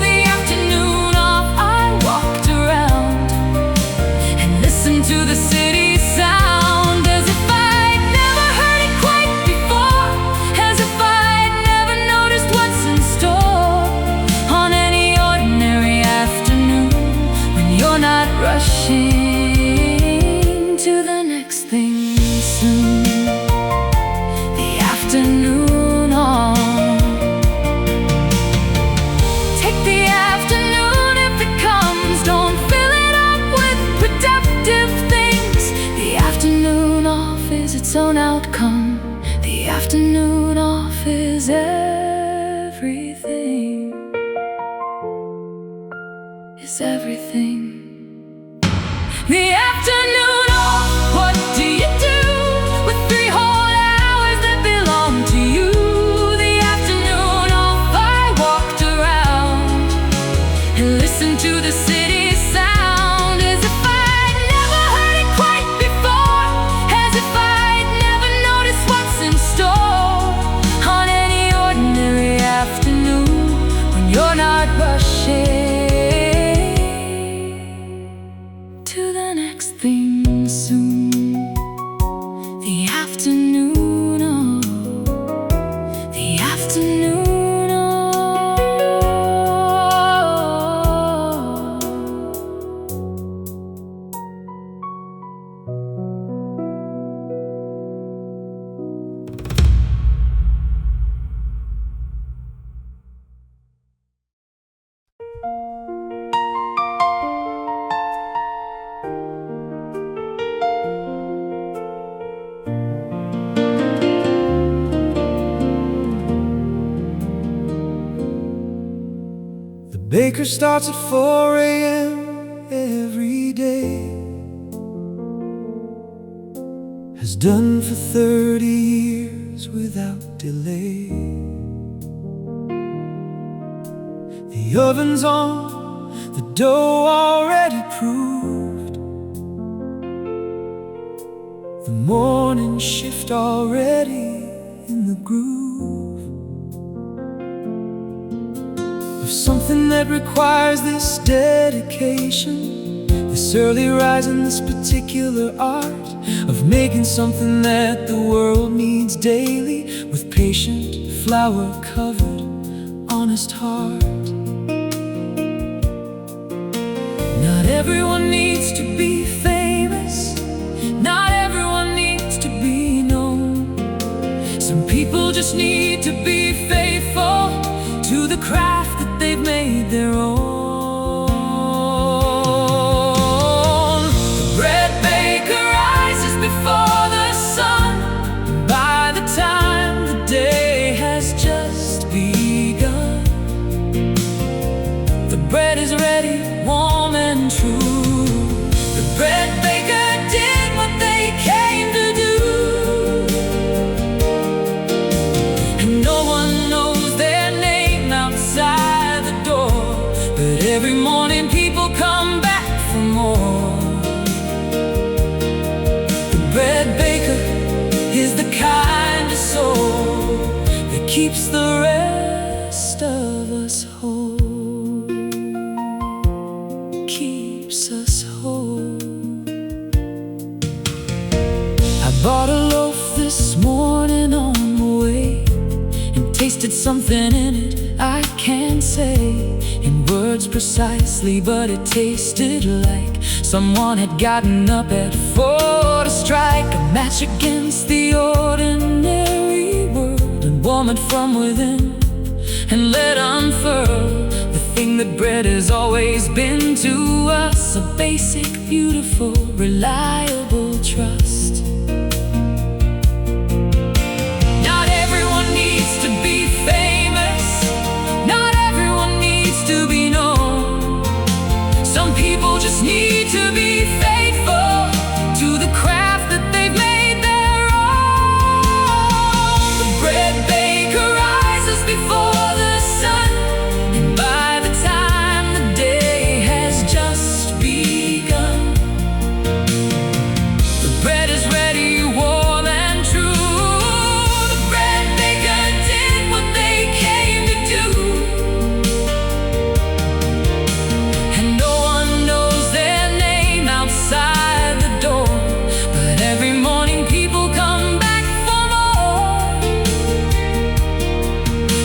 The afternoon off, I walked around and listened to the city sound, as if I'd never heard it quite before, as if I'd never noticed what's in store on any ordinary afternoon when you're not rushing to the next thing soon. The afternoon on. Take the afternoon if it comes, don't fill it up with productive things. The afternoon off is its own outcome. The afternoon off is everything. Is everything. The afternoon off, what do you do with 3 whole hours that belong to you? The afternoon off, I walked around and listened to the city sound, as if I'd never heard it quite before, as if I'd never noticed what's in store on any ordinary afternoon when you're not rushing to the next thing soon. The afternoon on. The afternoon on. The baker starts at 4 a.m. every day, has done for 30 years without delay. The oven's on, the dough already proved, the morning shift already in the groove. Of something that requires this dedication, this early rise and this particular art of making something that the world needs daily, with patient, flour-covered, honest heart. Not everyone needs to be famous, not everyone needs to be known. Some people just need to be faithful to the craft that they've made their own. The bread baker rises before the sun, and by the time the day has just begun, the bread is ready, warm and true. The bread baker did what they came to do, and no one knows their name outside the door, but every morning people come back for more. The bread baker is the kind of soul that keeps the rest of us whole, keeps us whole. I bought a loaf this morning on the way and tasted something in it I can't say in words precisely, but it tasted like someone had gotten up at 4 to strike a match against the ordinary world and warm it from within and let unfurl the thing that bread has always been to us, a basic, beautiful, reliable trust. Not everyone needs to be famous, not everyone needs to be known. Some people just need to be faithful to the craft that they've made their own. The bread baker rises before the sun, and by the time the day has just begun, the bread is ready, warm and true. The bread baker did what they came to do, and no one knows their name outside the door, but every morning people come back for more.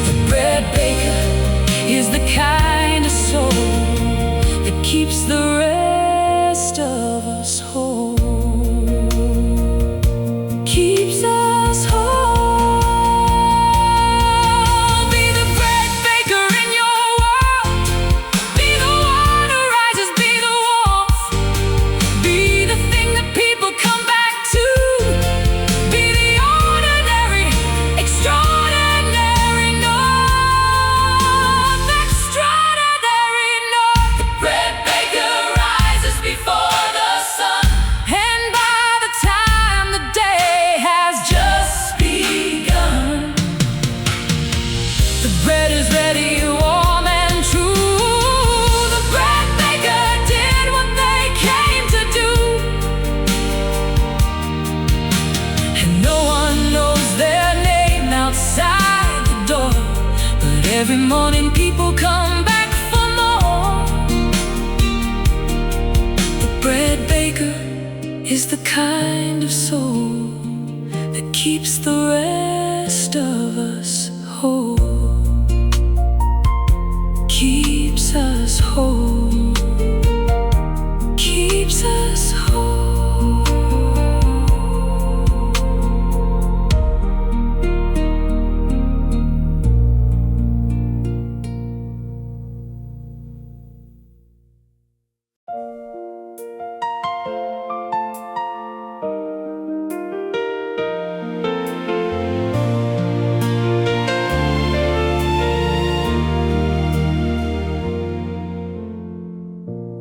The bread baker is the kind of soul that keeps the rest of us whole. Keeps us whole. Be the bread baker in your world. Be the one who rises, be the warmth. Be the thing that people come back to. Be the ordinary, extraordinary, not extraordinary, not. The bread baker rises before the sun, and by the time the day has just begun, the bread is ready, warm and true. The bread baker did what they came to do, and no one knows their name outside the door, but every morning people come back for more. The bread baker is the kind of soul that keeps the rest of us whole. Keeps us whole. Keeps us whole.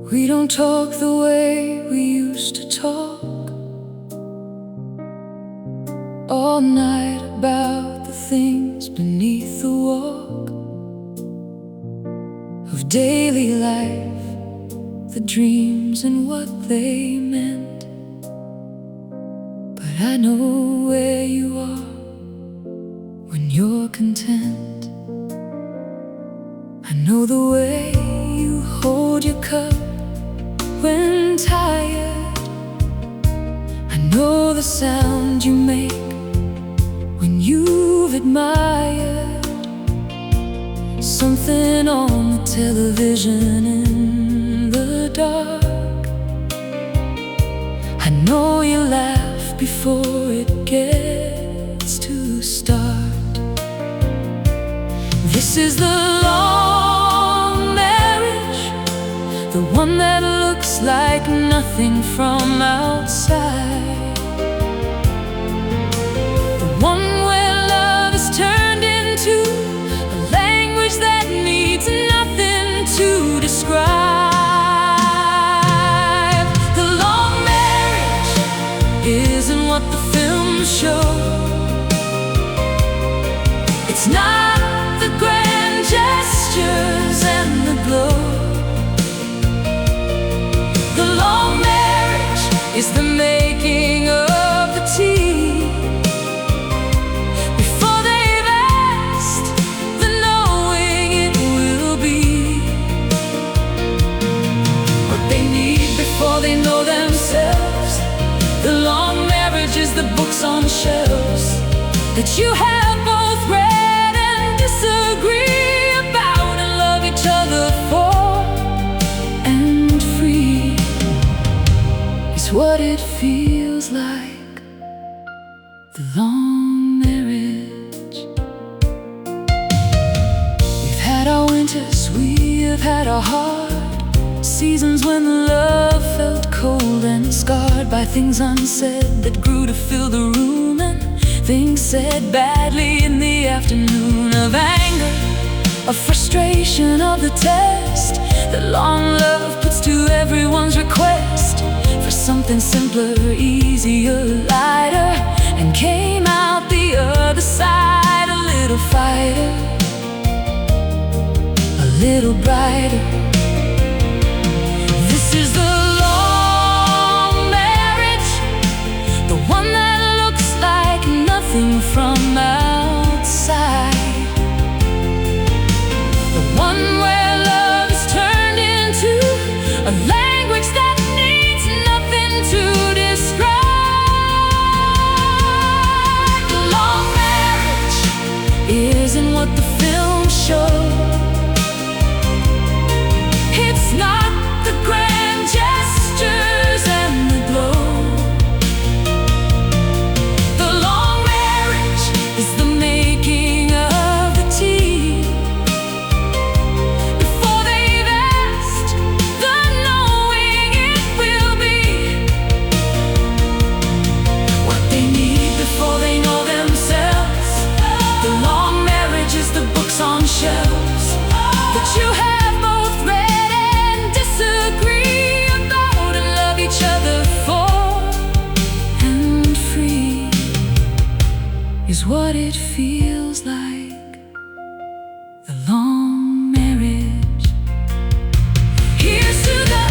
We don't talk the way we used to talk all night about the things beneath the walk of daily life, the dreams and what they meant. But I know where you are when you're content. I know the way you hold your cup when tired. I know the sound you make when you've admired something on the television in the dark. I know you laugh before it gets to start. This is the long marriage, the one that looks like nothing from outside, the one where love is turned into a language that needs nothing to describe. The long marriage isn't what the films show. It's not the grand gestures and the glow. The long marriage is the making of the tea before they've asked, the knowing it will be what they need before they know themselves. The long marriage is the books on shelves that you have both read and disagree feels like the long marriage. We've had our winters, we have had our hard seasons when the love felt cold and scarred by things unsaid that grew to fill the room, and things said badly in the afternoon, of anger, of frustration, of the test that long love puts to everyone's request for something simpler, easier, lighter, and came out the other side a little fighter, a little brighter. This is the long marriage, the one that looks like nothing from outside, the one where love is turned into a language that needs nothing to describe. The long marriage isn't what the film shows. It's not the grand gestures and the glow. The long marriage is the making of the tea before they've asked, the knowing it will be what they need before they know themselves. The long marriage is the books on shelves that you have both read and disagree about, and love each other for, and free is what it feels like, the long marriage. Here's to the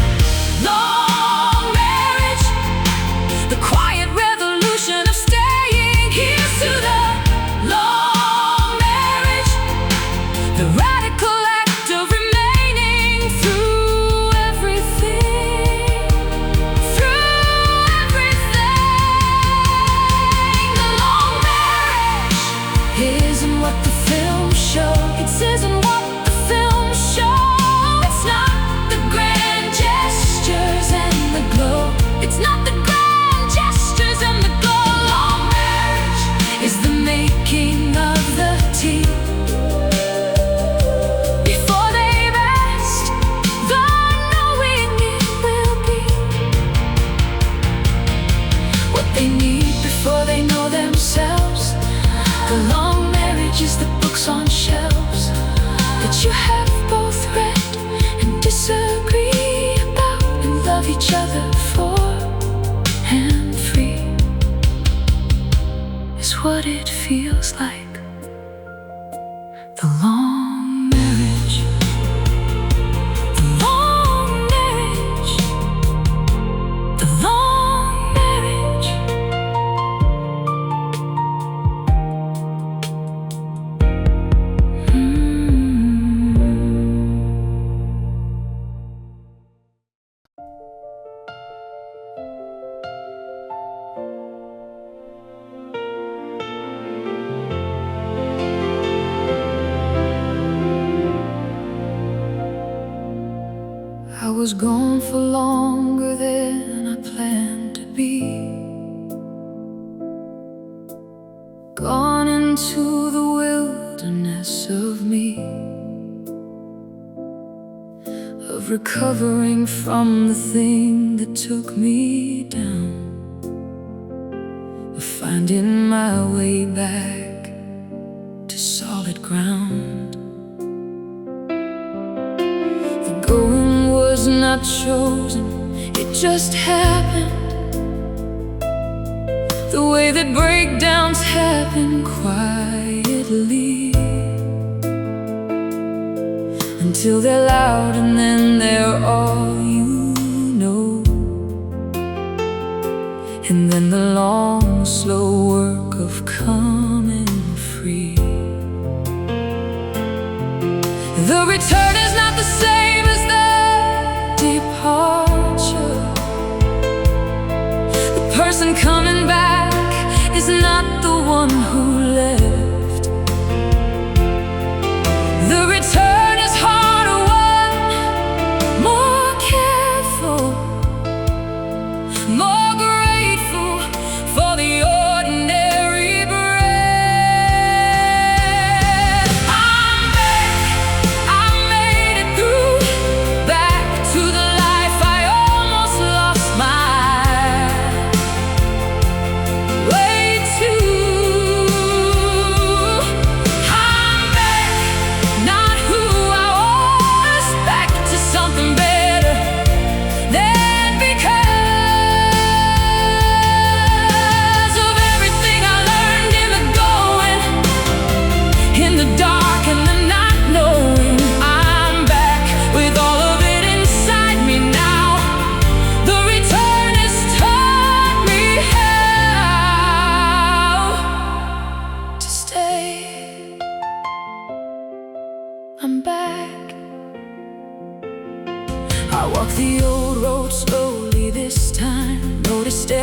long marriage, the quiet revolution of staying. Here's to the long marriage, the radical act of remaining through everything, through everything. The long marriage isn't what the film shows. It isn't what the film shows. It's not the grand gestures and the glow. It's not the grand gestures and the glow. Long marriage is the making of the tea before they've asked, the knowing it will be what they need before they know themselves. The long marriage is the books on shelves that you have both read and disagree about, and love each other for, and free is what it feels like, the long marriage. The long marriage, the long marriage. I was gone for longer than I planned to be, gone into the wilderness of me, of recovering from the thing that took me down, of finding my way back to solid ground. The going was not chosen, it just happened, the way that breakdowns happen quietly, until they're loud and then they're all you know, and then the long slow work of coming free. The return is not the same as the departure. The person coming back is not the one who left. The return is harder won, more careful, more great.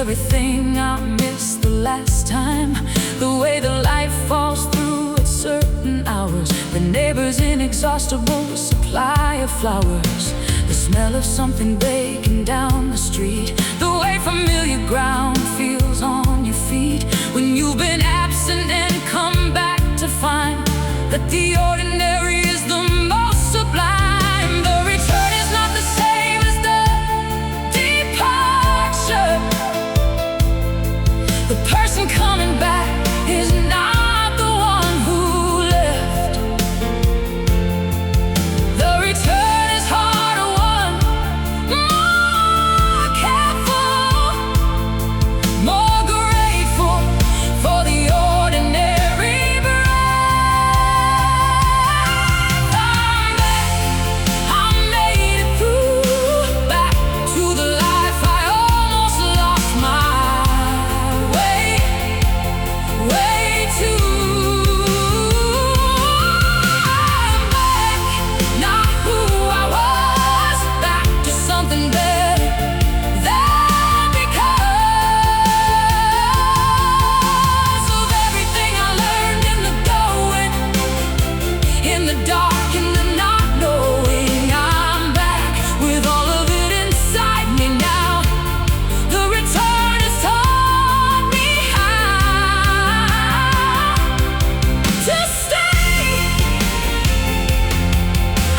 everything I missed the last time. The way the light falls through at certain hours, the neighbor's inexhaustible supply of flowers, the smell of something baking down the street, the way familiar ground feels on your feet when you've been absent and come back to find that the ordinary is the most sublime. The return is not the same as the departure. The person coming back is not the one who left. The return is harder won, more careful, more grateful for the ordinary breath. I'm back, I made it through, back to the life I almost lost my way to. I'm back, not who I was, back to something better than because of everything I learned in the going, in the dark, in the not knowing. I'm back with all of it inside me now. The return has taught me how to stay.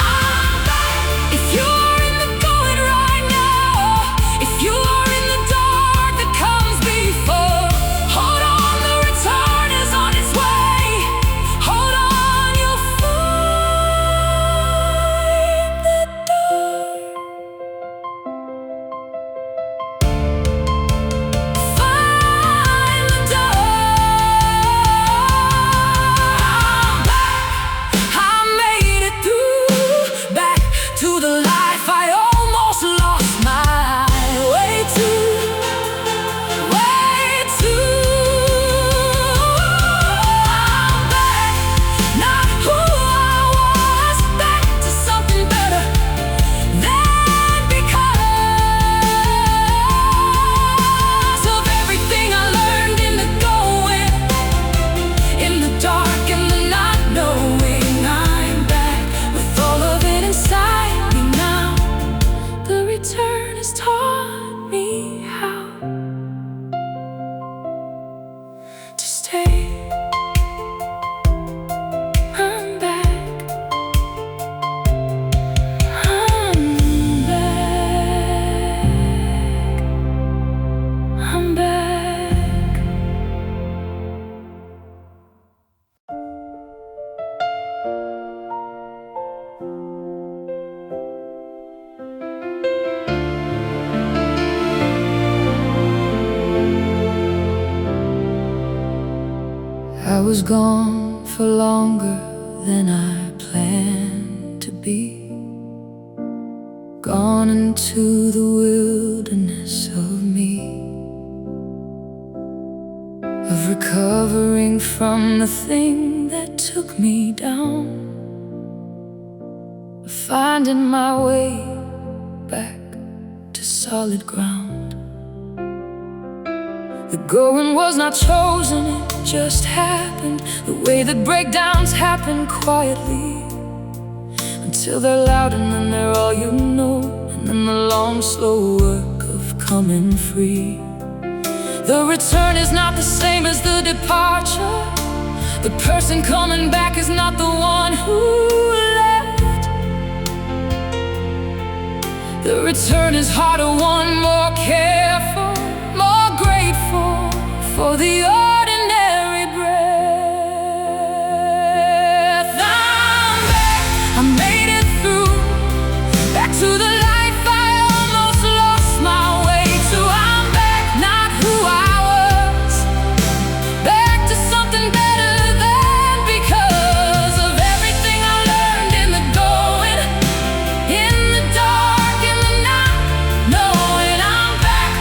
I'm back. If you're in the going right now, if you are in the dark that comes before, hold on, the return is on its way. Hold on, you'll find the door. Find the door. I'm back, I made it through, back to the life I almost lost my way to. I'm back, not who I was, back to something better than because of everything I learned in the going, in the dark, in the not knowing. I'm back with all of it inside me now. The return has taught me how to stay. I'm back. I'm back. I'm back. I was gone for longer than I planned to be, gone into the wilderness of me, of recovering from the thing that took me down, of finding my way back to solid ground. The going was not chosen, it just happened, the way that breakdowns happen quietly, until they're loud and then they're all you know, and then the long slow work of coming free. The return is not the same as the departure. The person coming back is not the one who left. The return is harder won, more careful, more grateful for the ordinary breath. I'm back, I made it through, back to the life I almost lost my way to. I'm back, not who I was, back to something better than because of everything I learned in the going, in the dark, in the not knowing. I'm back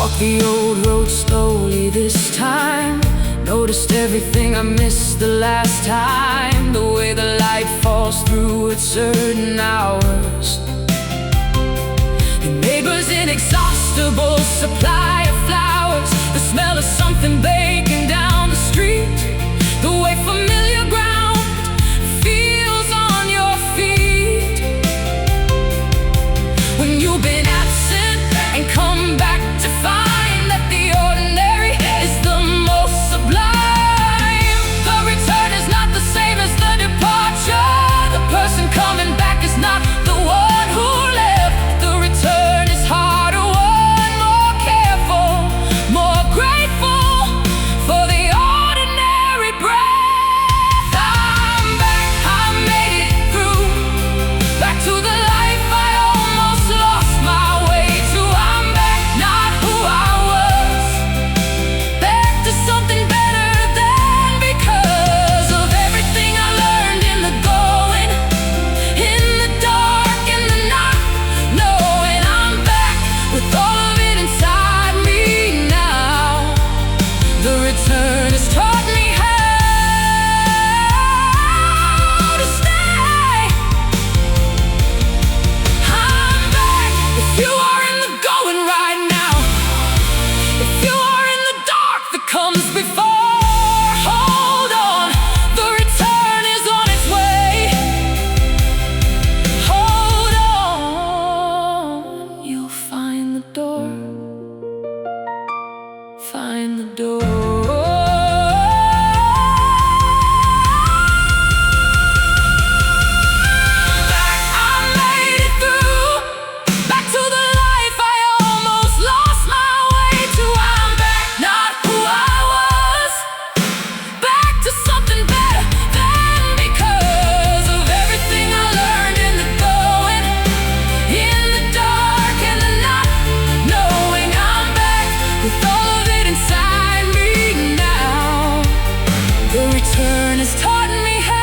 Walked the old road slowly this time. Noticed everything I missed the last time. The way the light falls through at certain hours. Your neighbor's inexhaustible supply of flowers. The smell of something baking down the street. The way familiar ground feels on your feet. When you've been absent and come back to find that the ordinary is the most sublime. The return is not the same as the departure. The person coming back is not the one who left. The return is harder won, more careful, more grateful for the ordinary breath. I'm back, I made it through, back to the life I almost lost my way to. I'm back, not who I was, back to something better than, because of everything I learned in the going, in the dark, in the not knowing. I'm back with all of it inside me now. The return has taught me how to stay. I'm back. If you are in the going right now, if you are in the dark that comes before, hold on. The return is on its way. Hold on. You'll find the door. Find the door. Back, I made it through, back to the life I almost lost my way to. I'm back, not who I was, back to something better than, because of everything I learned in the going, in the dark and the not knowing. I'm back with all of it inside me now. The return has taught me how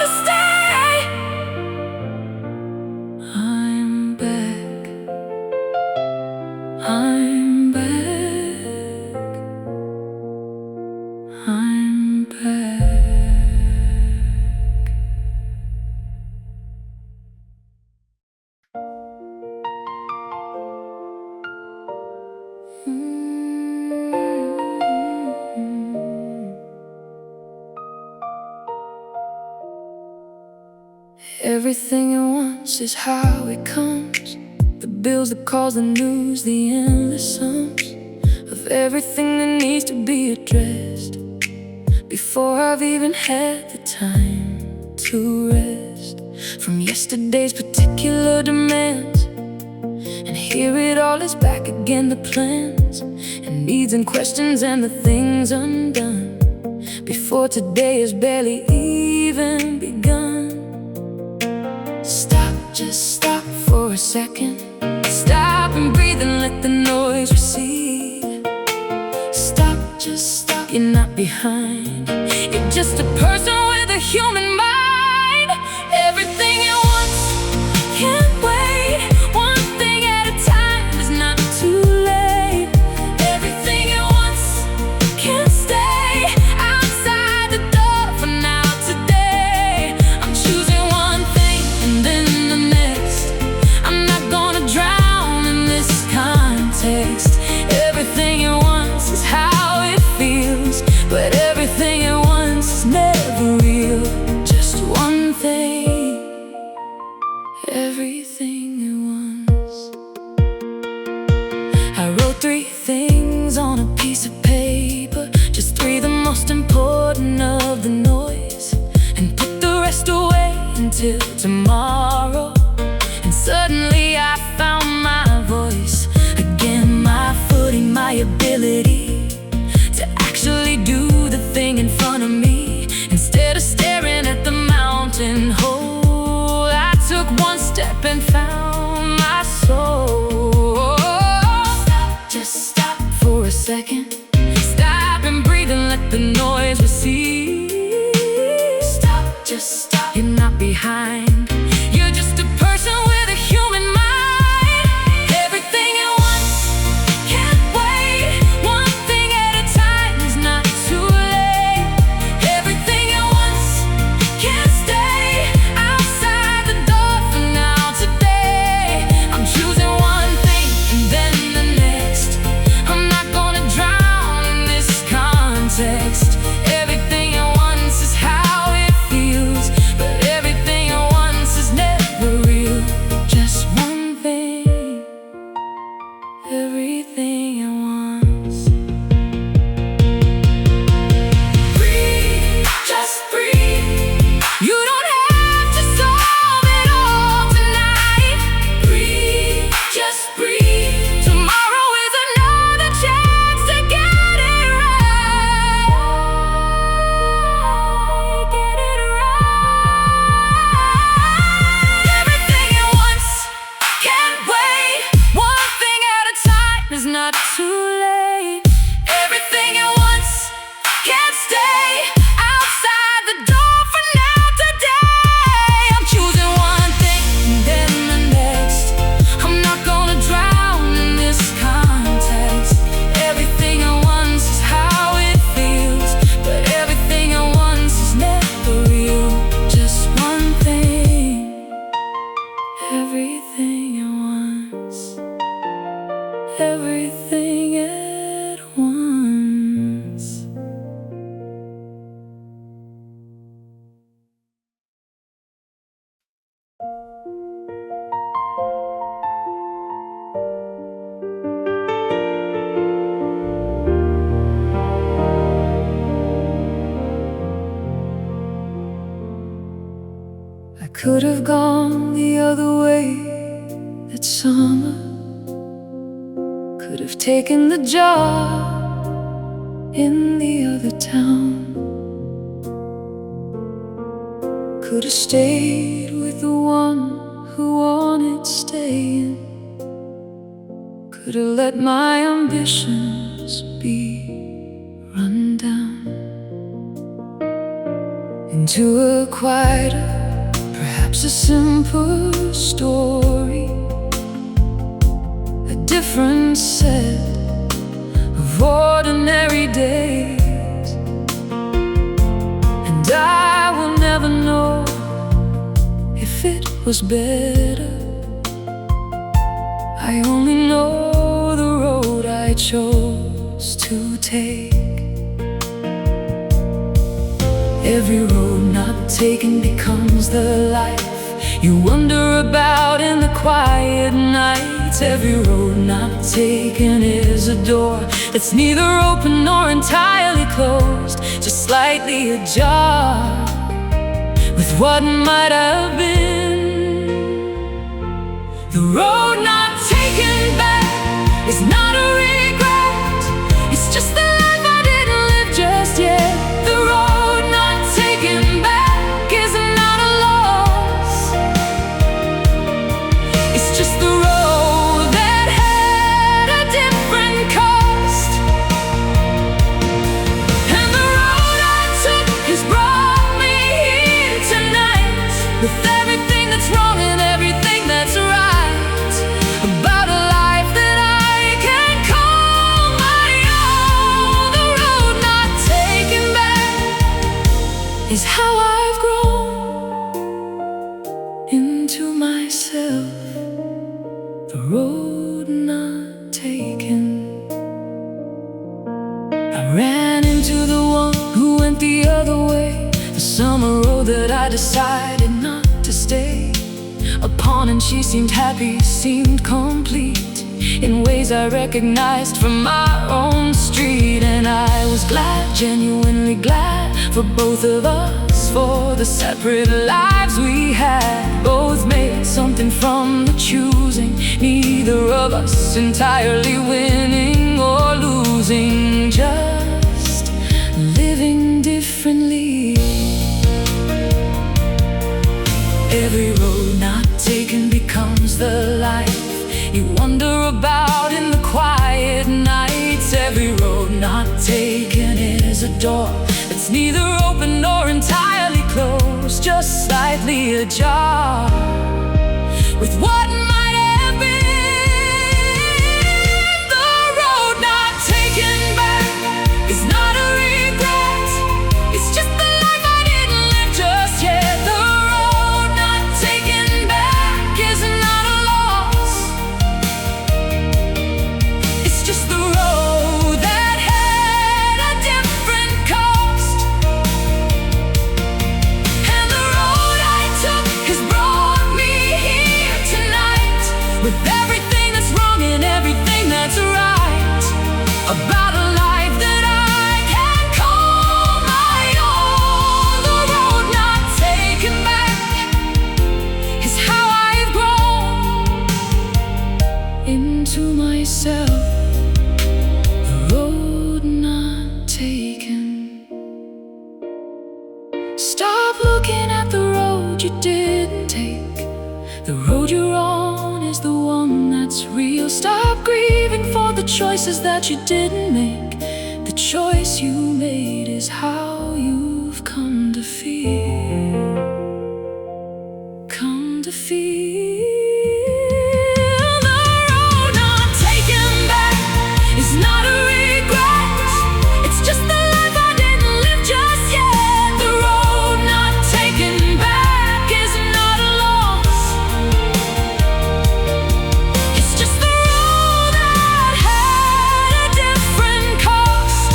to stay. I'm back. I'm back. I'm back. Everything at once is how it comes. The bills, the calls, the news, the endless sums of everything that needs to be addressed before I've even had the time to rest from yesterday's particular demands. And here it all is back again, the plans and needs and questions and the things undone before today has barely even begun. Stop, just stop for a second. Stop and breathe and let the noise recede. Stop, just stop, you're not behind. You're just a person with a human mind. Everything at once can't wait. One thing at a time is not too late. Everything at once can't stay outside the door for now today. I'm choosing one thing and then the next. I'm not gonna drown in this context. Everything at once is how it feels, but everything at once is never real. Just one thing, everything at once. I wrote 3 things on a piece of paper, just 3, the most important of the noise, and put the rest away until tomorrow. And suddenly I found my voice again, my footing, my ability to actually do the thing in front of me. Instead of staring at the mountain hole, I took one step and found my soul. Stop, just stop for a second. Stop and breathe and let the noise recede. Stop, just stop, you're not behind. You're just a person with a human mind. Every too late. Everything at once can't stay outside the door for now today. I'm choosing one thing and then the next. I'm not gonna drown in this context. Everything at once is how it feels, but everything at once is never real. Just one thing, everything at once, everything at once. I could have gone the other way that summer. Could have taken the job in the other town. Could have stayed with the one who wanted staying. Could have let my ambitions be run down into a quieter, perhaps a simple story, a different set of ordinary days. And I will never know if it was better. I only know the road I chose to take. Every road not taken becomes the life you wonder about in the quiet nights. Every road not taken is a door that's neither open nor entirely closed, just slightly ajar with what might have been. The road not taken back is not a regret. It's just the life I didn't live just yet. The road not taken back is not a loss. It's just the road that had a different cost. And the road I took has brought me here tonight, with everything that's wrong and everything that's right, about a life that I can call my own. The road not taken back is how I've grown into myself. The road not taken. I ran into the one who went the other way, the summer road that I decided not to stay upon, and she seemed happy, seemed complete in ways I recognized from my own street. And I was glad, genuinely glad, for both of us, for the separate lives we had. Both made something from the choosing, neither of us entirely winning or losing, just living differently. Every road not taken becomes the life you wonder about in the quiet nights. Every road not taken is a door that's neither open nor entirely closed, just slightly ajar with what might have been. The road not taken back is not a regret. It's just the life I didn't live just yet. The road not taken back is not a loss. It's just the road that had a different cost. And the road I took has brought me here tonight, with everything that's wrong and everything that's right, about a life that I can call my own. The road not taken back is how I've grown into myself. The road not taken. Stop looking at the road you didn't take. The road you're on is the one that what's real. Stop grieving for the choices that you didn't make. The choice you made is how you've come to feel. Come to feel. The road not taken back is not a regret. It's just the life I didn't live just yet. The road not taken back is not a loss. It's just the road that had a different cost.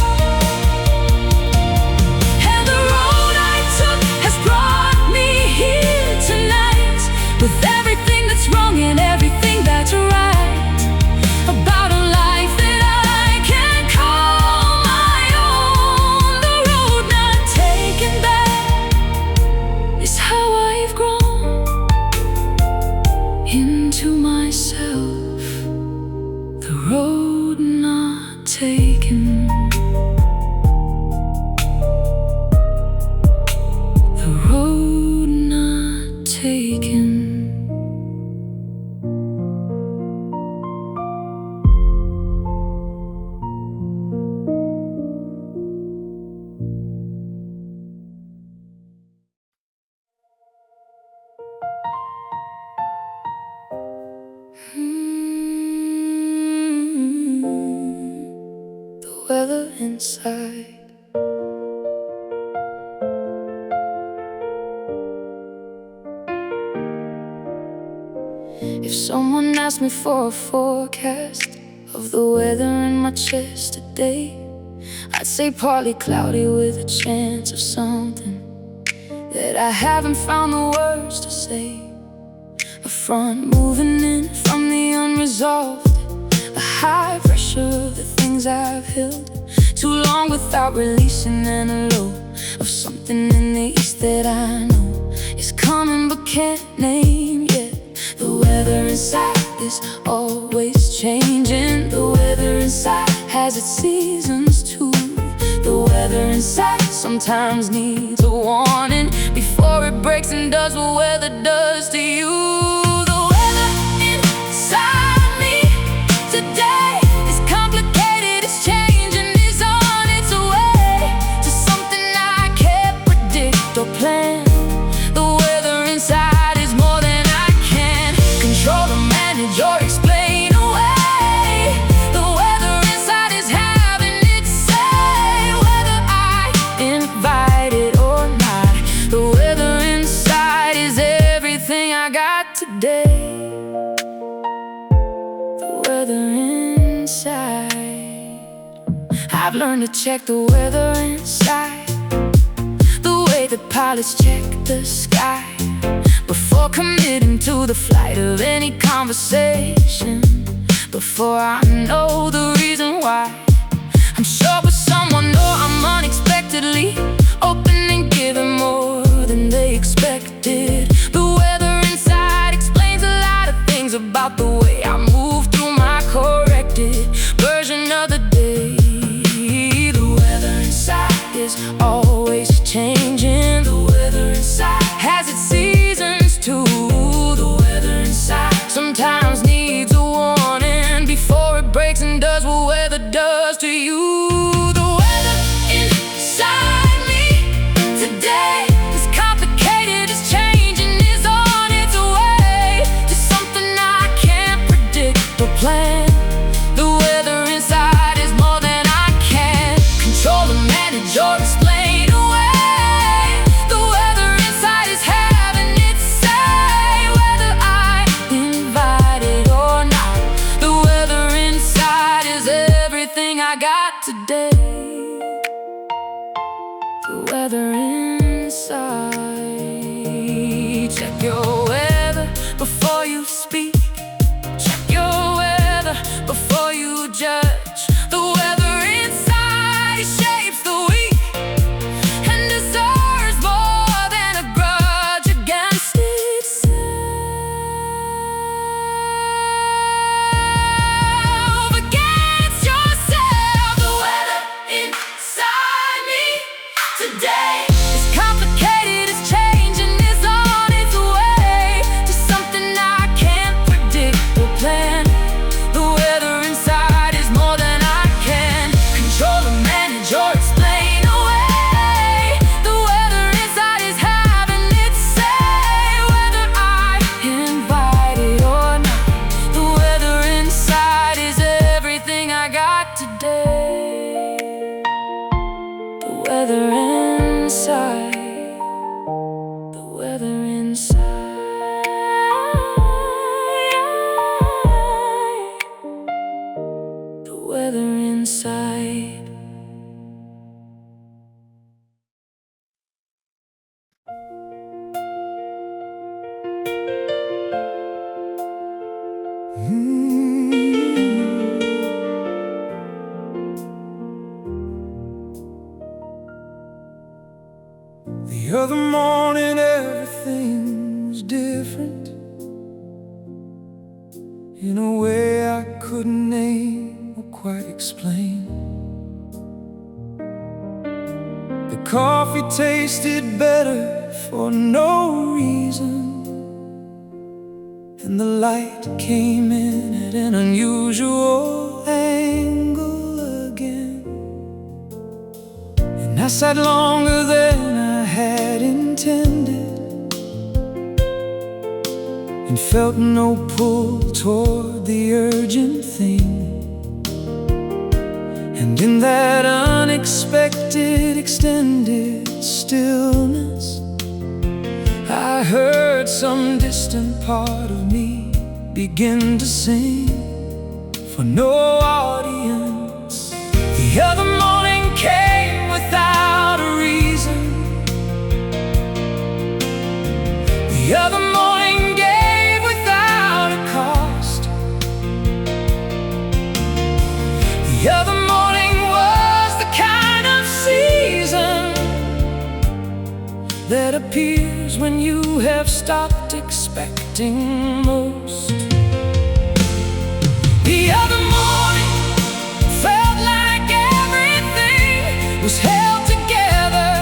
And the road I took has brought me here tonight, with everything that's wrong and everything that's right, about a life that I can call my own. The road not taken back is how I've grown into myself. The road not taken. The road not taken. The weather inside. If someone asked me for a forecast of the weather in my chest today, I'd say partly cloudy with a chance of something that I haven't found the words to say. A front moving in from the unresolved, a high pressure of the things I've held too long without releasing, and a low of something in the east that I know is coming but can't name yet. The weather inside is always changing. The weather inside has its seasons too. The weather inside sometimes needs a warning before it breaks and does what weather does to you. The weather inside me today is complicated, it's changing, it's on its way to something I can't predict or plan. The weather inside is more than I can control or manage or explain away. The weather inside is having its say, whether I invite it or not. The weather inside is everything I got today. The weather inside. I've learned to check the weather inside, the way that pilots check the sky before committing to the flight of any conversation. Before I know the reason why, I'm sure with someone, or I'm unexpectedly open and giving more than they expected. The weather inside explains a lot of things about the way I move through my corrected version of the day. The weather inside is always changing. The weather inside has its seasons too. The weather inside sometimes needs a warning before it breaks and does what weather does to you. The weather inside me today is complicated, it's changing, it's on its way to something I can't predict or plan. The weather inside is more than I can control or manage or explain away. The weather inside is having its say, whether I invite it or not. The weather inside is everything I got today. The weather inside. Check your weather before you speak. Check your weather way I couldn't name or quite explain. The coffee tasted better for no reason, and the light came in at an unusual angle again. And I sat longer than I had intended, and felt no pull toward the urgent thing. And in that unexpected extended stillness, I heard some distant part of me begin to sing for no audience. The other morning came without a reason. The other morning gave without a cost. The other morning was the kind of season that appears when you have stopped expecting most. The other morning felt like everything was held together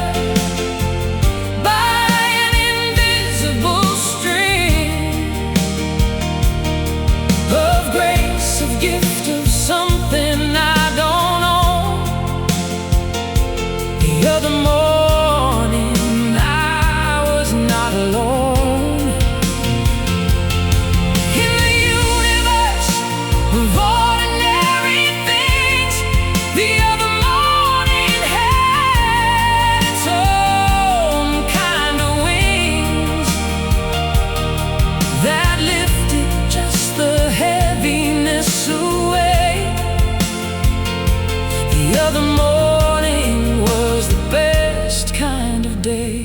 by an invisible string of grace, of gift, of something I don't know. The other morning I was not alone. In the universe of ordinary things, the other morning had its own kind of wings that lifted just the heaviness away. The other morning was the best kind of day.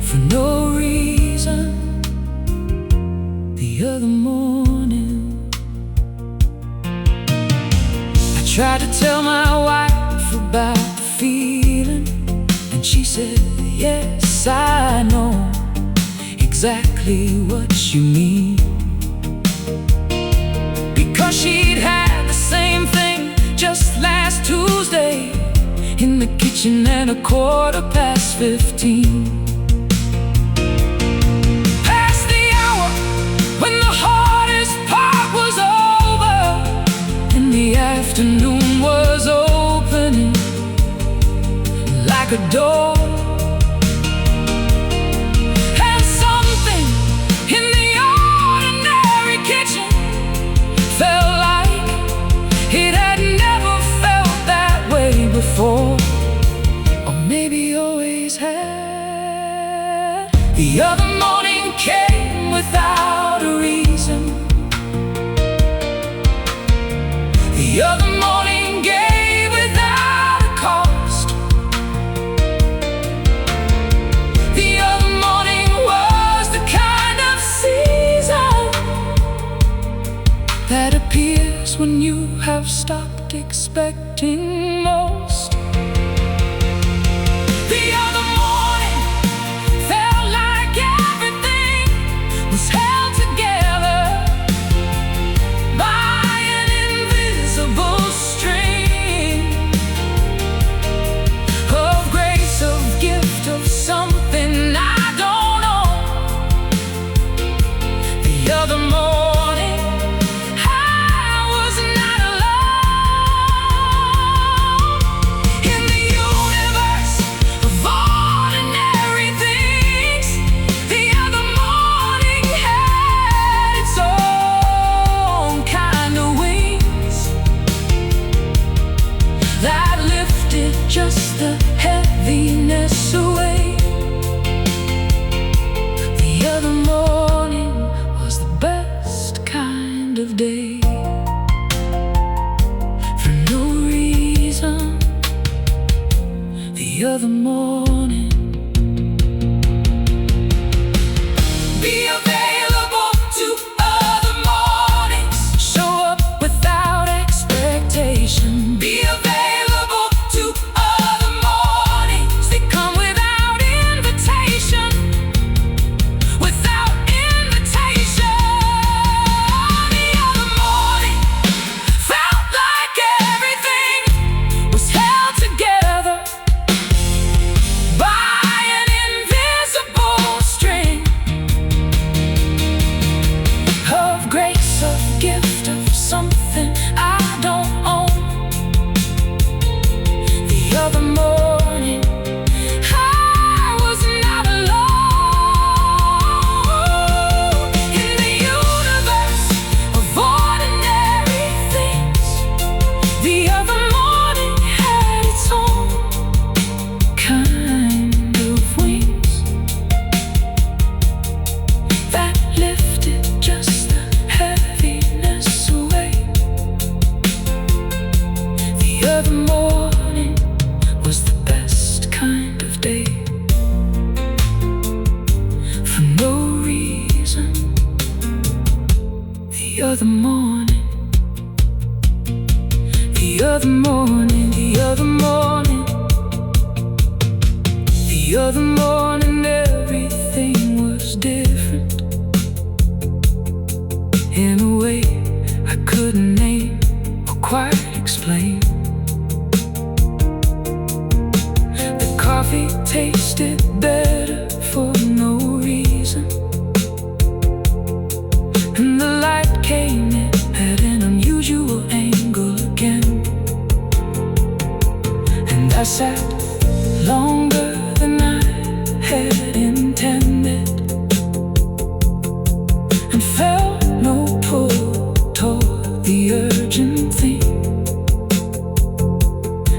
For no reason, the other morning, I tried to tell my wife about the feeling, and she said, yes, I know exactly what you mean. Because she'd had the same thing just last Tuesday in the kitchen at 15:15. Past the hour when the hardest part was over, and the afternoon was opening like a door. And something in the ordinary kitchen felt like it had never felt that way before, or maybe always had. The other morning came without a reason. The other morning gave without a cost. The other morning was the kind of season that appears when you have stopped expecting most. The other morning felt like everything was held together by an invisible string of grace, of gift, of something I don't know. The other morning I was not alone. In the universe of ordinary things, the other morning had its own kind of wings that lifted just the heaviness away. The other morning was the best kind of day. For no reason, the other morning. Be available to other mornings. Show up without expectation. Be available to other mornings. They come without invitation. Without invitation. the other morning, the other morning, the other morning, the other morning, everything was different in a way I couldn't name or quite explain. The coffee tasted better for no reason, and the light came in at an unusual angle again. And I sat longer than I had intended, and felt no pull toward the urgent thing.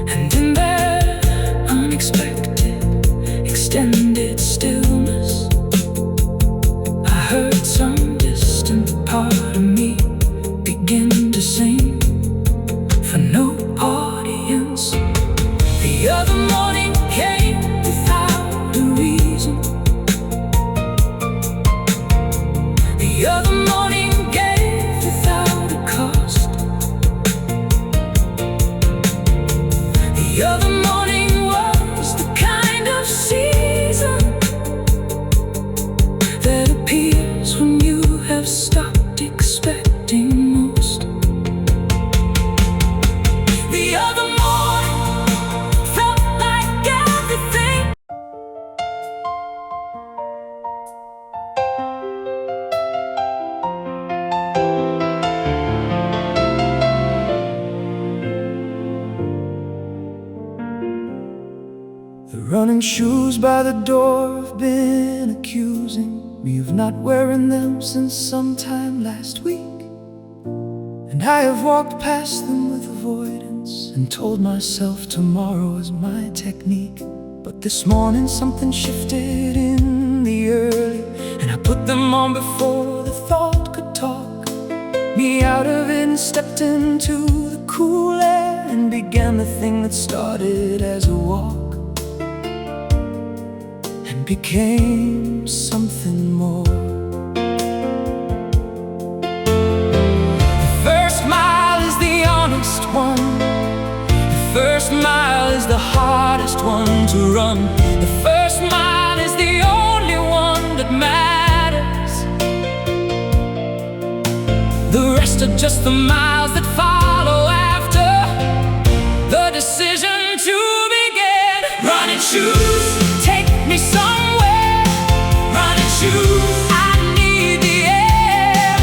And in that unexpected, extended stillness, I heard some distant part of me begin to sing for no audience. The other morning came without a reason. The other morning gave without a cost. The other morning was the kind of season that appears when you have stopped expecting most. The other morning felt like everything. The running shoes by the door have been accusing me of not wearing them since sometime last week. And I have walked past them with avoidance and told myself tomorrow is my technique. But this morning something shifted in the early, and I put them on before the thought could talk me out of it, and stepped into the cool air and began the thing that started as a walk and became something more. The first mile is the honest one. The first mile is the hardest one to run. The first mile is the only one that matters. The rest are just the miles that follow after the decision to begin. Running shoes, take me somewhere. Running shoes, I need the air.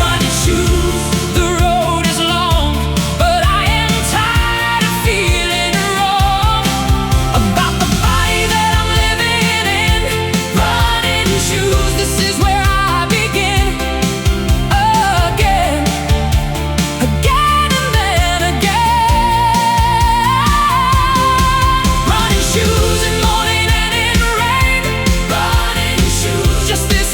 Running shoes, the road is long, but I am tired of feeling wrong about the body that I'm living in. Running shoes, this is where I begin. Again, again and then again. Running shoes in morning and in rain. Running shoes, just this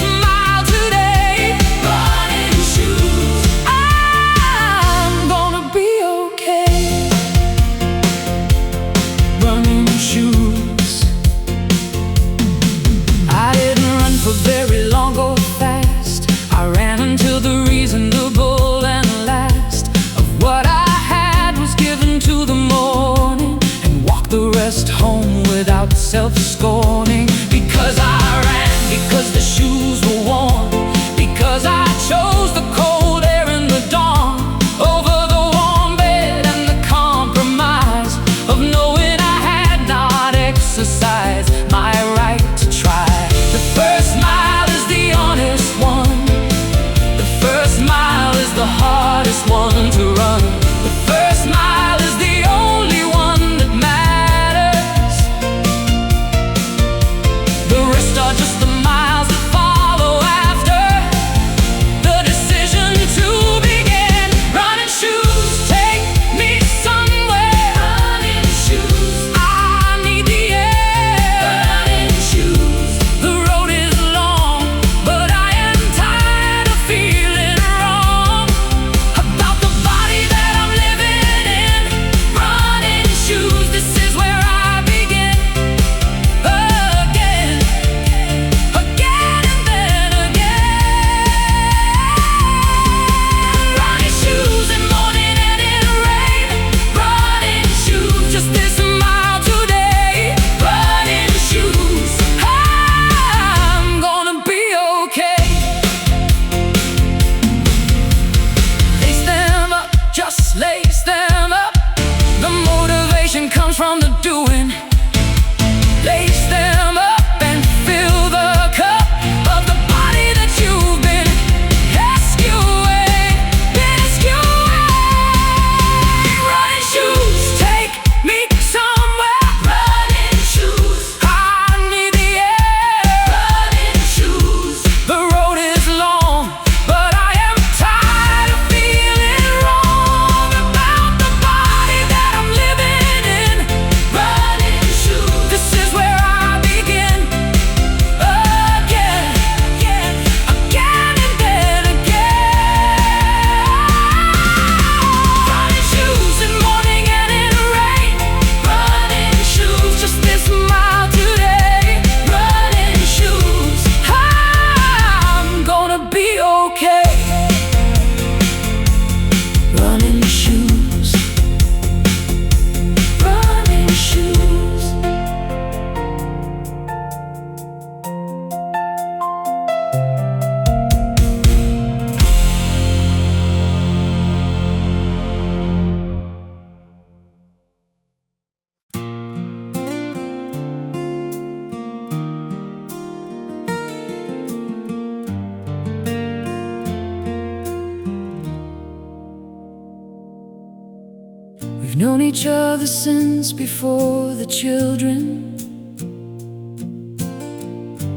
We've known each other since before the children,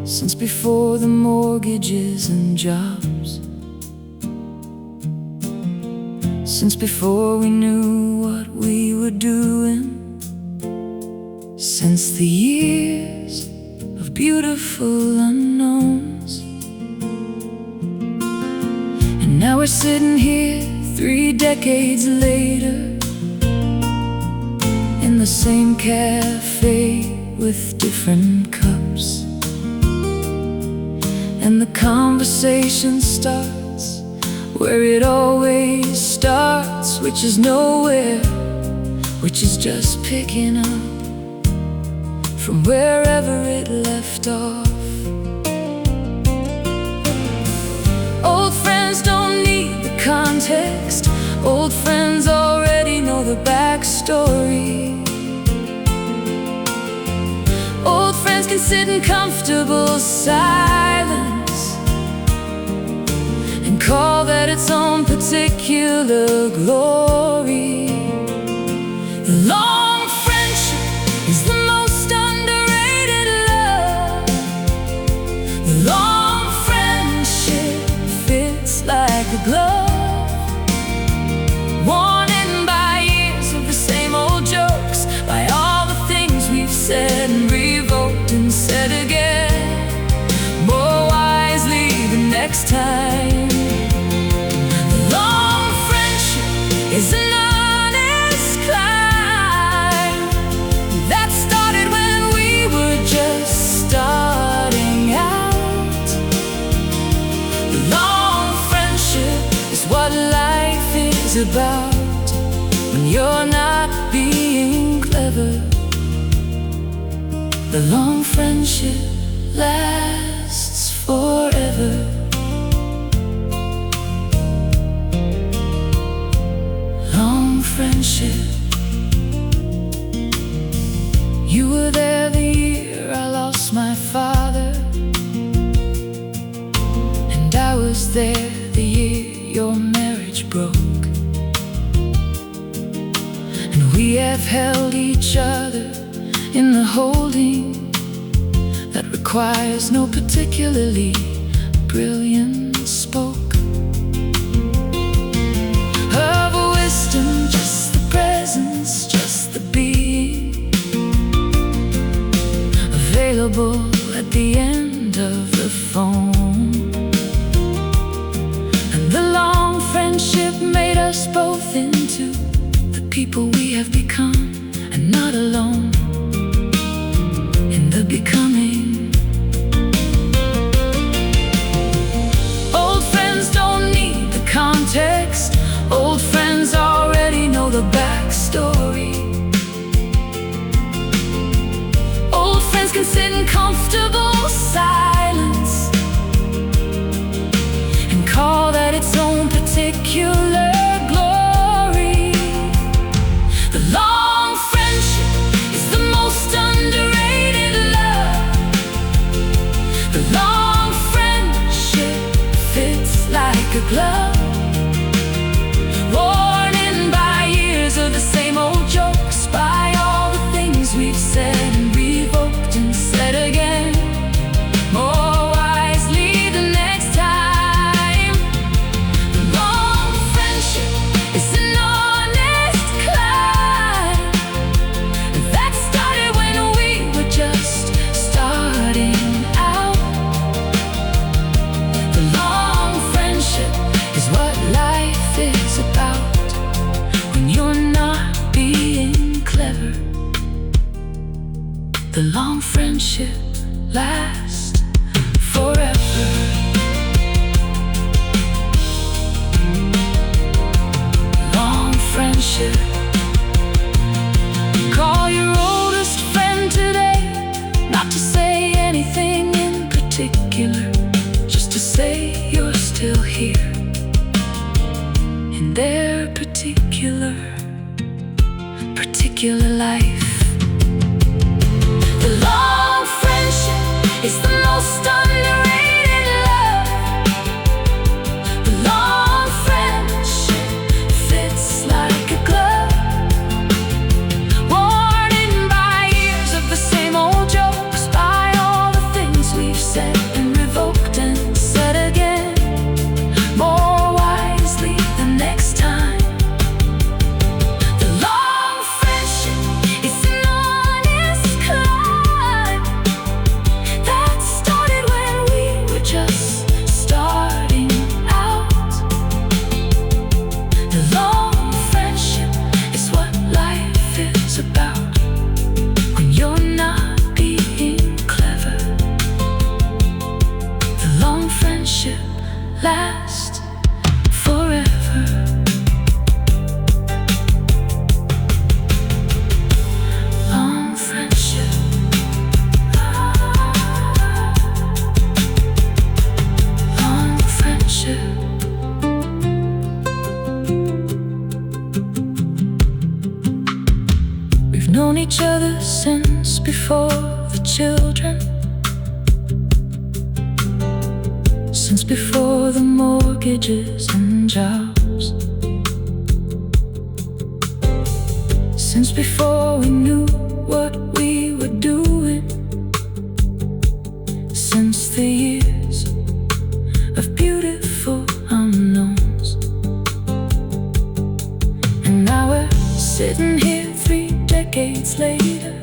since before the mortgages and jobs, since before we knew what we were doing, since the years of beautiful unknowns. And now we're sitting here 3 decades later, in the same cafe with different cups, and the conversation starts where it always starts, which is nowhere, which is just picking up from wherever it left off. Old friends don't need the context, old friends already know the backstory. Old friends can sit in comfortable silence and call that its own particular glory. The long friendship is the most underrated love. The long friendship fits like a glove, worn in by years of the same old jokes, by all the things we've said and revoked and said again, more wisely the next time. The long friendship is an honest climb that started when we were just starting out. The long friendship is what life is about when you're not being clever. The long friendship lasts forever. Long friendship. You were there the year I lost my father, and I was there the year your marriage broke. And we have held each other in the holding that requires no particularly brilliant spoke of wisdom, just the presence, just the being available at the end of the phone. And the long friendship made us both into the people we have become, and not alone in the becoming. Old friends don't need the context, old friends already know the backstory. Old friends can sit in comfortable silence and call that its own particular glory. The long friendship is the most underrated love. The long friendship fits like a glove, worn in by years of the same old jokes, by all the things we've said and revoked and said again, more wisely the next time. The long friendship is an honest climb that started when we were just starting out. The long friendship is what life is about when you're not being clever. The long friendship lasts forever. Long friendship. Call your oldest friend today, not to say anything in particular, just to say you're still here in their particular life. The long friendship is the most underrated love. The long friendship fits like a glove, each other since before the children, since before the mortgages and jobs, since before we knew what we were doing, since the years of beautiful unknowns. And now we're sitting here 3 decades later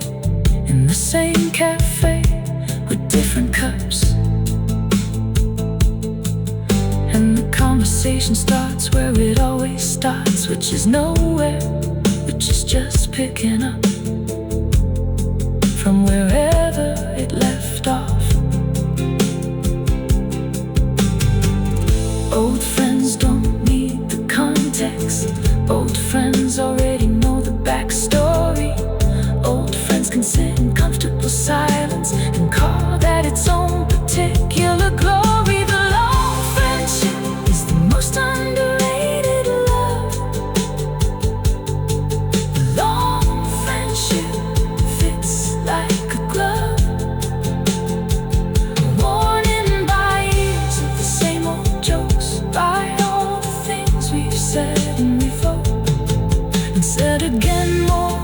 in the same cafe with different cups, and the conversation starts where it always starts, which is nowhere, which is just picking up from wherever it left off. Old friends don't need the context. Old friends already know the backstory. Old friends can sit in comfortable silence and call that its own particular glory. The long friendship is the most underrated love. The long friendship fits like a glove, worn in by years of the same old jokes, by all the things we've said and revoked, and said again more